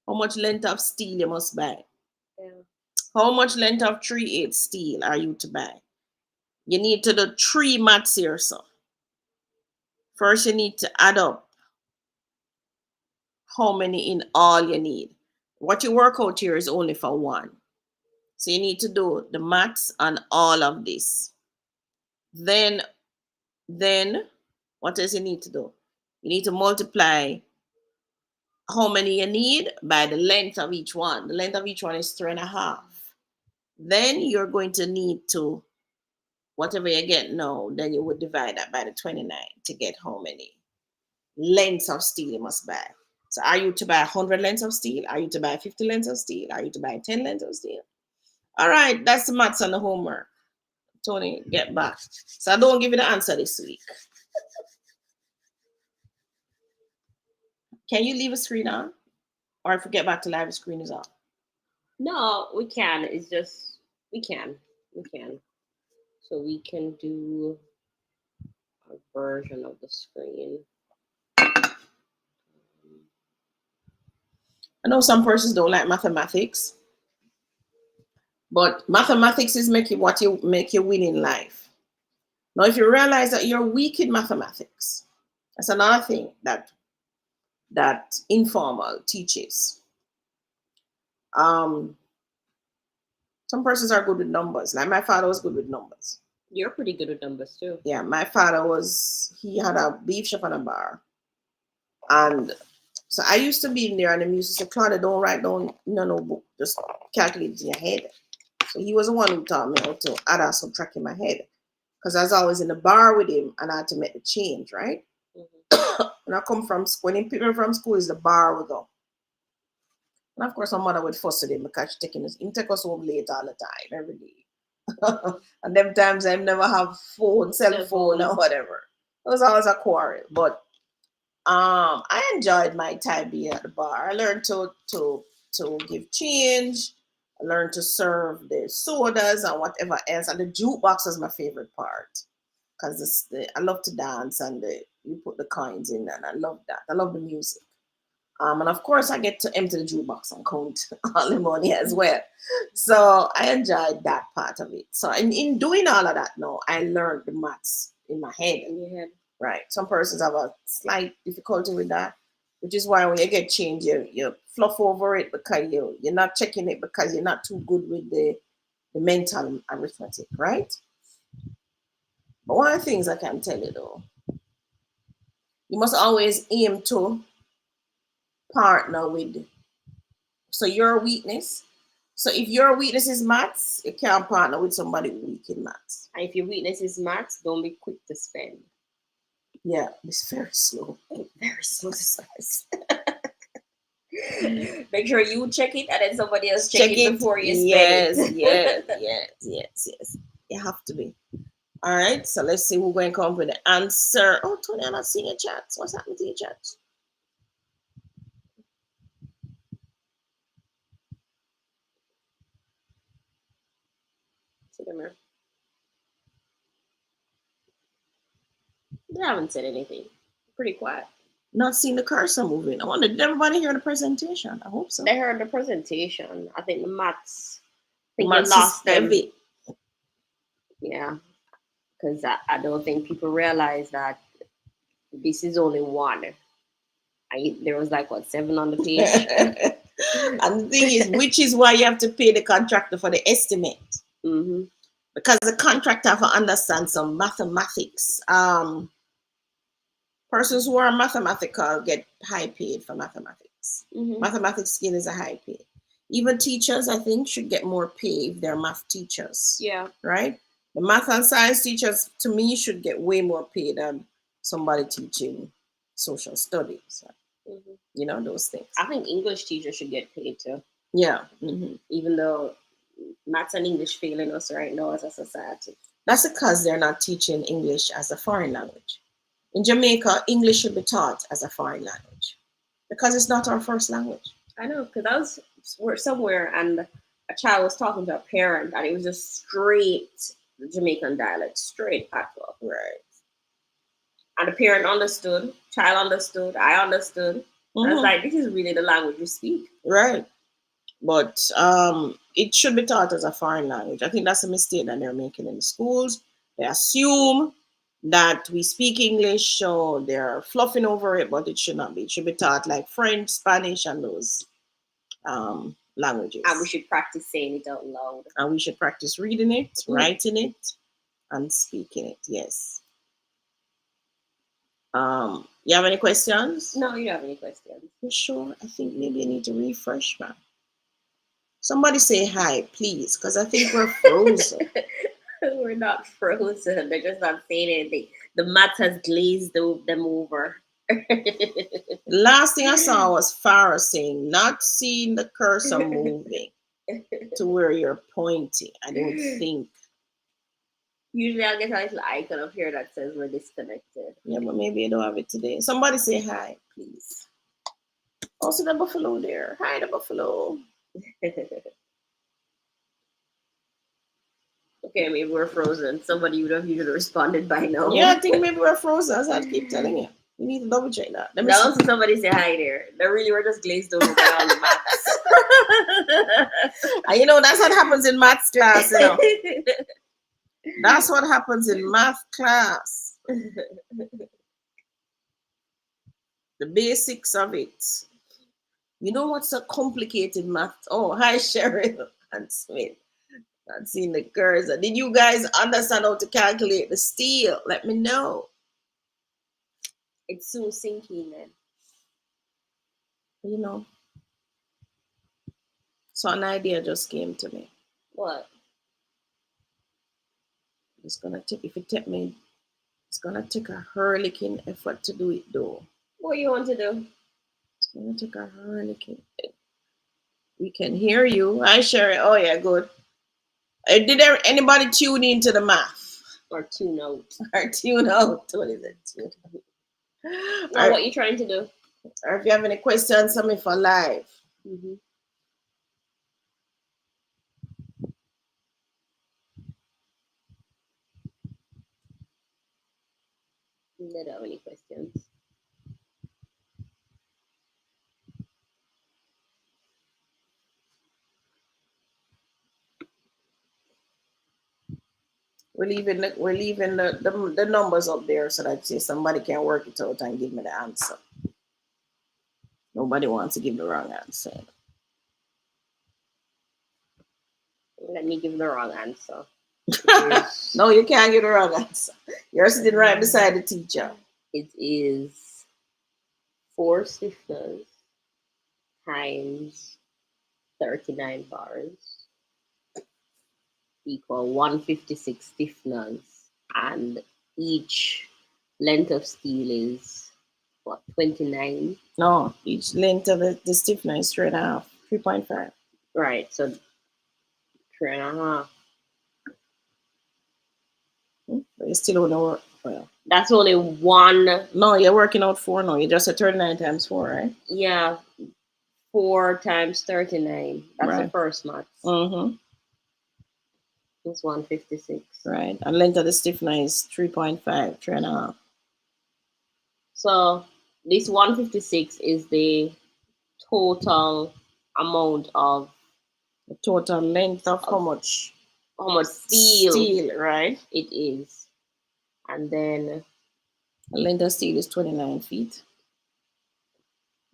How much length of steel you must buy? Yeah. How much length of 3/8 steel are you to buy? You need to do 3 maths here, so. First, you need to add up how many in all you need. What you work out here is only for one. So you need to do the maths on all of this. Then what else you need to do? You need to multiply how many you need by the length of each one. The length of each one is 3.5. Then you're going to need to, whatever you get now, then you would divide that by the 29 to get how many lengths of steel you must buy. So are you to buy 100 lengths of steel? Are you to buy 50 lengths of steel? Are you to buy 10 lengths of steel? All right, that's the maths and the homework. Tony, get back. So I don't give you the answer this week. Can you leave a screen on? Or if we get back to live, the screen is off? No, we can. It's just, we can. So we can do a version of the screen. I know some persons don't like mathematics, but mathematics is what you make you win in life. Now, if you realize that you're weak in mathematics, that's another thing that informal teaches. Some persons are good with numbers. Like my father was good with numbers. You're pretty good with numbers too. Yeah, my father he had a beef shop and a bar. And so I used to be in there and the used to say, Claudia, don't write down no book, just calculate it in your head. So he was the one who taught me how to add and subtract in my head. Because I was always in the bar with him and I had to make the change, right? Mm-hmm. When I come when he picked me from school, is the bar we go. And of course, my mother would fuss with him because he take us home late all the time, every day. And them times I never have cell phone or whatever. It was always a quarrel. But I enjoyed my time being at the bar. I learned to give change. I learned to serve the sodas and whatever else. And the jukebox was my favorite part. Because I love to dance and you put the coins in and I love that. I love the music. And of course, I get to empty the jukebox and count all the money as well. So I enjoyed that part of it. So in doing all of that now, I learned the maths in my head. Right. Some persons have a slight difficulty with that, which is why when you get change, you fluff over it because you're not checking it because you're not too good with the mental arithmetic, right? But one of the things I can tell you though, you must always aim to partner with, so your weakness. So if your weakness is maths, you can't partner with somebody weak in maths. And if your weakness is maths, don't be quick to spend. Yeah, it's very slow. Very slow to spend. Make sure you check it and then somebody else check it before you spell it. Yes. You have to be. All right, so let's see who's going to come up with the answer. Oh, Tony, I'm not seeing your chats. What's happening to your chats? See them here. They haven't said anything. Pretty quiet. Not seeing the cursor moving. I wonder, did everybody hear the presentation? I hope so. They heard the presentation. I think the maths. I think Maths you lost is them. heavy. Yeah, because I don't think people realize that this is only one. There was like, what, 7 on the page? And the thing is, which is why you have to pay the contractor for the estimate. Mm-hmm. Because the contractor have to understand some mathematics. Persons who are mathematical get high paid for mathematics. Mm-hmm. Mathematics skill is a high pay. Even teachers, I think, should get more pay if they're math teachers. Yeah. Right? The math and science teachers, to me, should get way more pay than somebody teaching social studies. Mm-hmm. You know, those things. I think English teachers should get paid too. Yeah. Mm-hmm. Even though maths and English failing us right now as a society. That's because they're not teaching English as a foreign language. In Jamaica, English should be taught as a foreign language because it's not our first language. I know, because I was somewhere and a child was talking to a parent and it was just straight Jamaican dialect, straight patois. Right. And the parent understood, child understood, I understood. Mm-hmm. I was like, this is really the language you speak. Right. But it should be taught as a foreign language. I think that's a mistake that they're making in the schools. They assume that we speak English, so they're fluffing over it, but it should not be. It should be taught like French, Spanish, and those languages. And we should practice saying it out loud. And we should practice reading it, writing it, and speaking it. Yes. You have any questions? No, you don't have any questions. You sure? I think maybe I need to refresh, man. Somebody say hi, please, because I think we're frozen. We're not frozen. They're just not saying anything. The math has glazed them over. Last thing I saw was Farah saying, not seeing the cursor moving to where you're pointing. I don't think. Usually I'll get a little icon up here that says we're disconnected. Yeah, but maybe I don't have it today. Somebody say hi, please. Also the buffalo there. Hi, the buffalo. Okay, maybe we're frozen. Somebody would have usually responded by now. Yeah, I think maybe we're frozen. As I keep telling you. You need to double check that. Let me see somebody say hi there. They really were just glazed over by all the maths. And you know, that's what happens in maths class, you know. That's what happens in math class. The basics of it. You know what's a complicated math? Oh, hi, Cheryl and Smith. Not seeing the cursor. Did you guys understand how to calculate the steel? Let me know. It's so sinking then. You know. So an idea just came to me. What? It's gonna take, if it take me, it's gonna take a hurricane effort to do it though. What you want to do? It's gonna take a hurricane. We can hear you. Hi, Sherry. Oh yeah, good. Did anybody tune into the math? Or tune out? Or tune out? What is it? Tune out. Or what you trying to do? Or if you have any questions, send me for live. Mm-hmm. I don't have any questions. We're leaving the numbers up there so that somebody can work it out and give me the answer. Nobody wants to give the wrong answer. Let me give the wrong answer. No, you can't give the wrong answer. You're sitting right beside the teacher. It is 4 stiffness times 39 bars equal 156 stiffness, and each length of steel is what, 29? No, each length of the stiffener is 3.5, 3.5. Right, so 3.5. But you still don't work well. That's only one. No, you're working out 4 now. You just said 39 times 4, right? Yeah, 4 times 39. That's Right. the first max. Mm-hmm. It's 156. Right. And length of the stiffener is 3.5, 3.5. So this 156 is the total amount of The total length of how much steel right? it is. And then, The length of steel is 29 feet.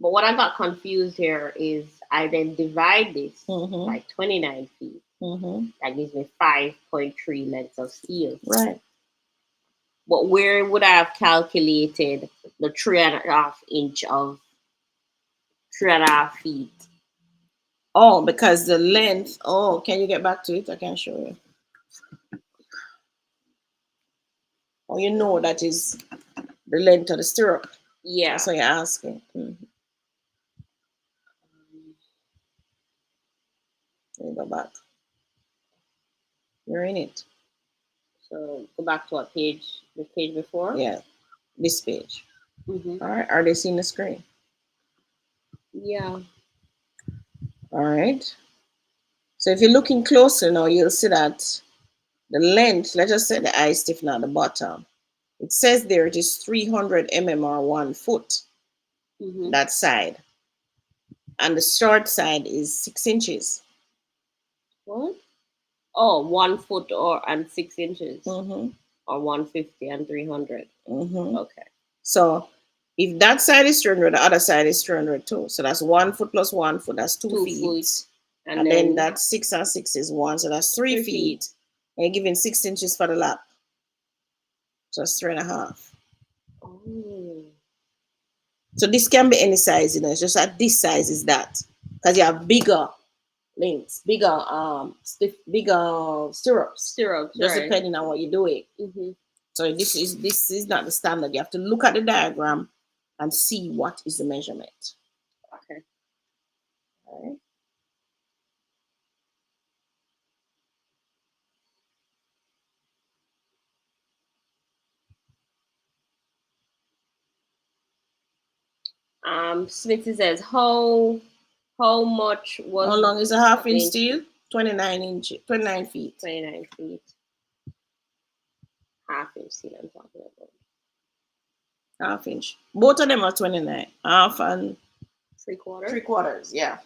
but what I got confused here is I then divide this by 29 feet. That gives me 5.3 lengths of steel. Right. But where would I have calculated the 3.5 inch of 3.5 feet? Oh, because the length. Oh, can you get back to it? I can show you. Oh, you know that is the length of the stirrup. Yeah. That's what you're asking. Let me go back. You're in it. So go back to what page? The page before? Yeah, this page. All right. Are they seeing the screen? Yeah. All right. So if you're looking closer now, you'll see that the length, let's just say the eye stiffener at the bottom. It says there it is 300 mm or 1 foot. That side. And the short side is 6 inches. What? Oh, 1 foot and 6 inches. Or 150 and 300. Okay. So if that side is 300, the other side is 300 too. So that's 1 foot plus 1 foot. That's 2 feet. And then that 6 and 6 is 1. So that's 3 feet. And you're giving 6 inches for the lap. So that's 3.5. Oh. So this can be any size, It's just that this size is that. Because you have bigger links, bigger stirrups. Just depending on what you're doing. So this is not the standard. You have to look at the diagram and see what is the measurement. Okay. All right. Smithy says, how much was how long is a half inch steel? 29 feet. 29 feet. Half inch steel I'm talking about. Half inch. Both of them are 29. Half and 3/4. 3/4, yeah.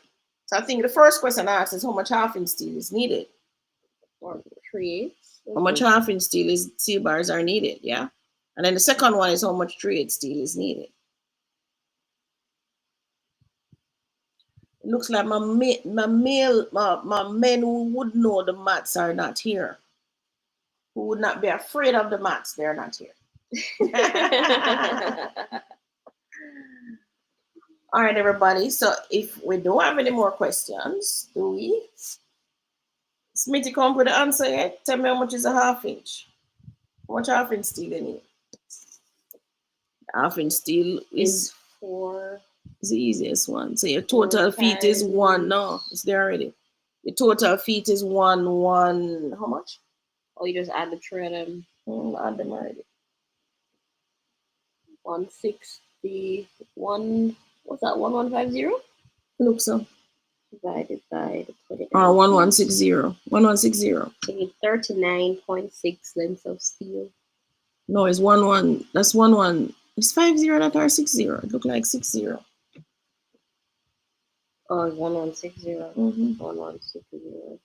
So I think the first question I asked is how much half inch steel is needed. Or 3/8. How much half inch steel bars are needed, yeah. And then the second one is how much 3/8 steel is needed. It looks like my men who would know the maths are not here. Who would not be afraid of the maths, they're not here. All right, everybody. So if we don't have any more questions, do we? Smithy, come up with the answer yet? Tell me how much is a half inch. How much half inch steel you need? Half inch steel is 4. It's the easiest one. So your total feet is 1. No, it's there already. Your total feet is 1. How much? Oh, you just add the 3 of them. Add them already. 161. What's that? 1150? Look so. Divided by the 29. 1160. 1160. So you need 39.6 lengths of steel. No, it's 11. That's 11. It's 50 that are 60. It look like 60. Oh, it's 1160. 1160.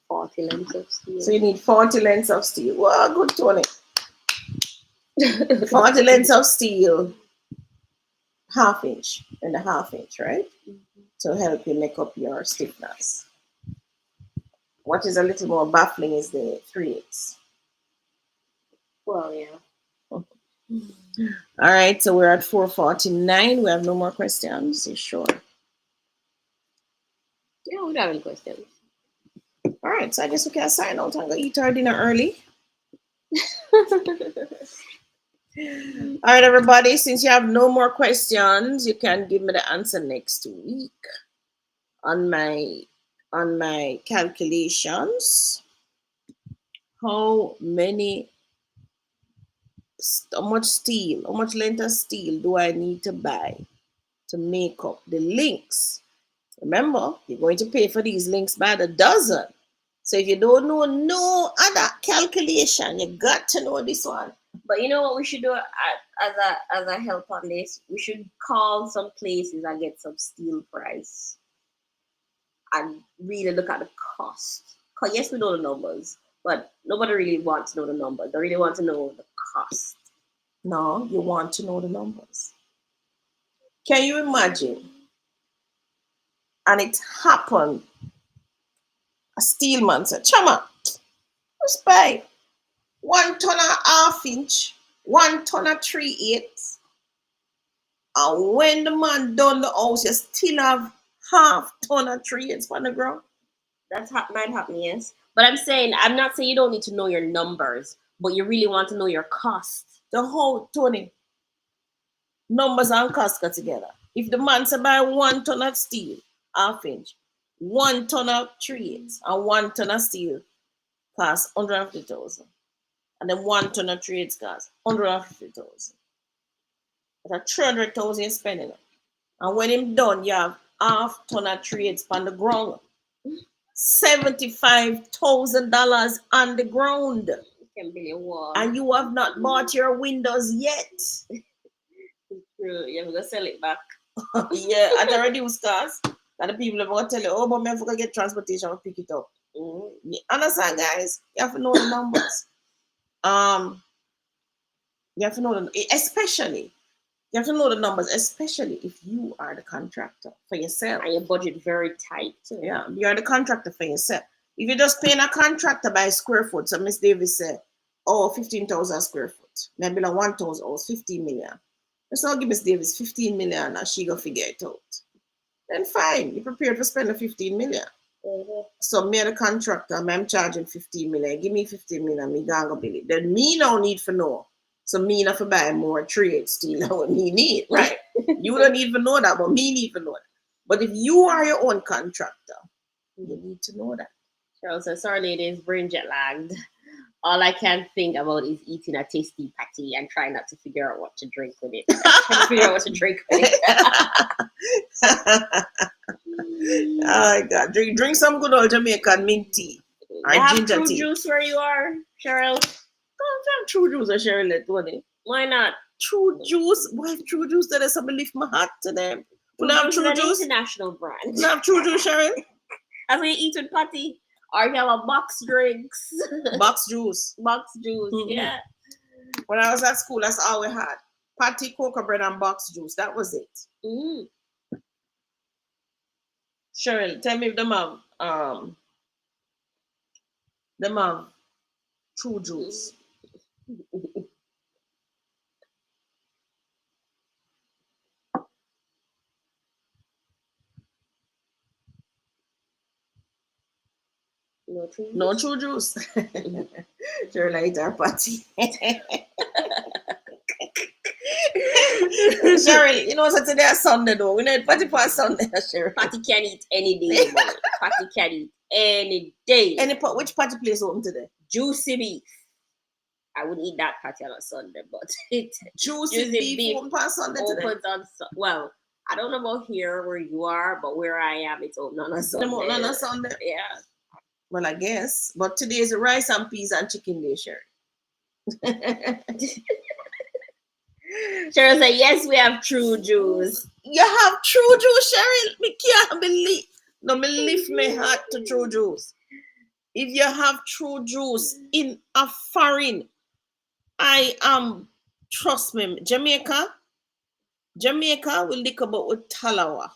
40 lengths of steel. So you need 40 lengths of steel. Wow, good, Tony. 40 lengths of steel. Half inch and a half inch, right? To help you make up your stiffness. What is a little more baffling is the 3/8. Well, yeah. All right, so we're at 4:49. We have no more questions. You sure? Yeah, we don't have any questions. All right, so I guess we can sign out and go eat our dinner early. All right, everybody. Since you have no more questions, you can give me the answer next week on my calculations. How much length of steel do I need to buy to make up the links? Remember, you're going to pay for these links by the dozen. So if you don't know no other calculation, you got to know this one. But you know what we should do as a help on this? We should call some places and get some steel price and really look at the cost. Because yes, we know the numbers, but nobody really wants to know the numbers. They really want to know the cost. No, you want to know the numbers. Can you imagine? And it happened. A steelman said, Chama, let's buy 1 ton and half inch, 1 ton and 3/8. And when the man done the house, you still have half ton and 3/8 on the ground. That might happen, yes. But I'm not saying you don't need to know your numbers, but you really want to know your cost. The whole Tony. Numbers and costs got together. If the man say buy 1 ton of steel, half inch, 1 ton of 3/8, and 1 ton of steel costs 150,000. And then 1 ton of 3/8 costs 150,000. That's 300,000 you're spending. And when him done, you have half ton of 3/8 on the ground. $75,000 on the ground. And you have not bought your windows yet. True. You're going to sell it back. Yeah, at the reduced cost. And the people are going to tell you, oh, but I forgot to get transportation and pick it up. Mm-hmm. You understand, guys? You have to know the numbers. You have to know them, especially. You have to know the numbers, especially if you are the contractor for yourself. And your budget very tight. Too. Yeah, you're the contractor for yourself. If you're just paying a contractor by square foot, so Miss Davis said, oh, 15,000 square foot. Maybe like 1,000 or 15 million. Let's not give Miss Davis 15 million and she go figure it out. Then fine, you're prepared to spend the 15 million. Mm-hmm. So me the contractor, I'm charging 15 million. Give me 15 million, me gonna bill it. Then me no need for know. So me not for buy more trade steel than what me need, right? You don't need to know that, but me need to know that. But if you are your own contractor, you need to know that. Cheryl says, sorry ladies, brain jet lagged. All I can think about is eating a tasty patty and trying not to figure out what to drink with it. Oh my God. Drink some good old Jamaican mint tea. Or ginger tea. Juice where you are, Cheryl? Don't have true juice, Cheryl. Why not? True juice? Why have true juice? That is somebody lift my hat to them. We have true juice. International brand. We have true juice, Cheryl. As we eat with patty. Or you have a box drinks. Box juice. Box juice, mm-hmm. Yeah. When I was at school, that's all we had. Patty, cocoa bread, and box juice. That was it. Mm-hmm. Cheryl, tell me if them have true juice. No true juice. Cheryl ate our patty. Cheryl, you know what's today is Sunday though. We need patty for Sunday, Cheryl. Patty can eat any day. Patty can eat any day. Which patty place open today? Juicy beef. I wouldn't eat that patty on a Sunday, but juicy beef open on Sunday today. Well, I don't know about here where you are, but where I am, it's open on a Sunday. On a Sunday? Yeah. Well, I guess. But today is rice and peas and chicken day, Cheryl. Cheryl said, yes, we have true juice. You have true juice, Cheryl? Me can't believe. No, me lift my heart to true juice. If you have true juice in a foreign, I am, trust me, Jamaica will lick about with Talawa.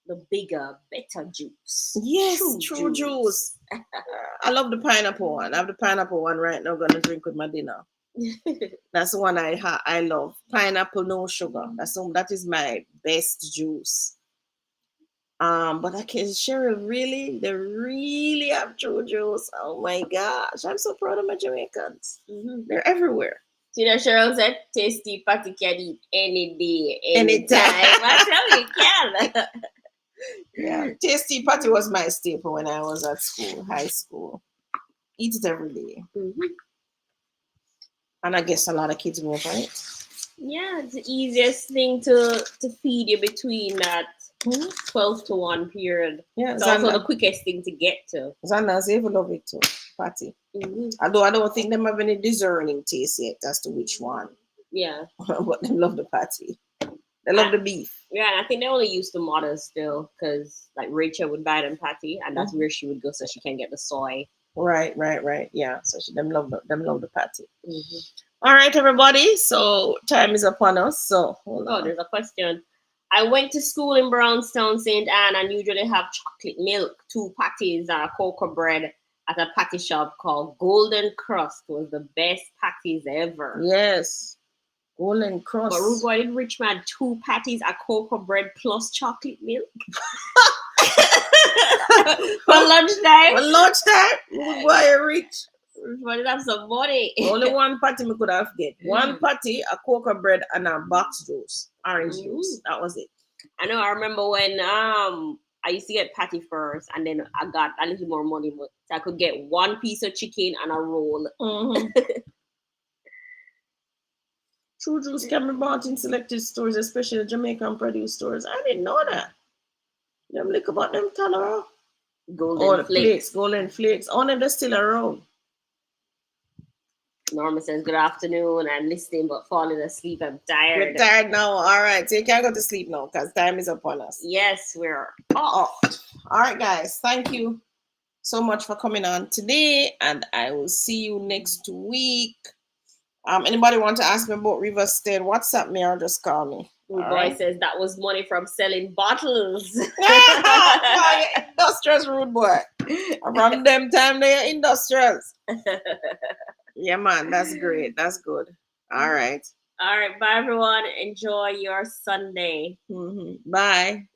The bigger, better juice. Yes, true juice. I love the pineapple one. I have the pineapple one right now. I'm going to drink with my dinner. That's the one I love. Pineapple, no sugar. That is my best juice. But I can Cheryl, really? They really have true juice. Oh my gosh. I'm so proud of my Jamaicans. Mm-hmm. They're everywhere. Tina Cheryl said, tasty patty can eat any day, anytime. I tell you, can. Yeah, tasty patty was my staple when I was at school, high school. Eat it every day. Mm-hmm. And I guess a lot of kids go for it. Yeah, it's the easiest thing to feed you between that 12 to 1 period. Yeah, it's also the quickest thing to get to. Xana's even love it too, patty. Although I don't think them have any discerning taste yet as to which one. Yeah. But they love the patty. They love the beef. Yeah, and I think they only use the mothers still because like Rachel would buy them patty and that's where she would go so she can get the soy. Right. Yeah, so them love the patty. All right, everybody. So time is upon us. So there's a question. I went to school in Brownstown, St. Anne, and usually have chocolate milk, 2 patties, and a cocoa bread at a patty shop called Golden Crust. Was the best patties ever. Yes, Golden Crust. But Rude Boy, did rich man 2 patties, a cocoa bread plus chocolate milk? For lunchtime? For lunchtime? Rude Boy, rich. But have some money. Only 1 patty we could have get. 1 patty, a cocoa bread, and a box juice, orange juice. That was it. I know. I remember when I used to get patty first, and then I got a little more money, so I could get 1 piece of chicken and a roll. True juice can be bought in selected stores, especially Jamaican produce stores. I didn't know that. Them look about them Tanner. Golden Flakes. Golden Flakes. Only they're still around. Norma says, good afternoon. I'm listening but falling asleep. I'm tired. We're tired now. All right. So you can't go to sleep now because time is upon us. Yes, we're off. All right, guys. Thank you so much for coming on today. And I will see you next week. Anybody want to ask me about Riverstead? WhatsApp me or just call me. Rude Boy says that was money from selling bottles. Industrials, Rude Boy. From them time they're industrials. Yeah, man, that's great. That's good. All right. All right. Bye, everyone. Enjoy your Sunday. Bye.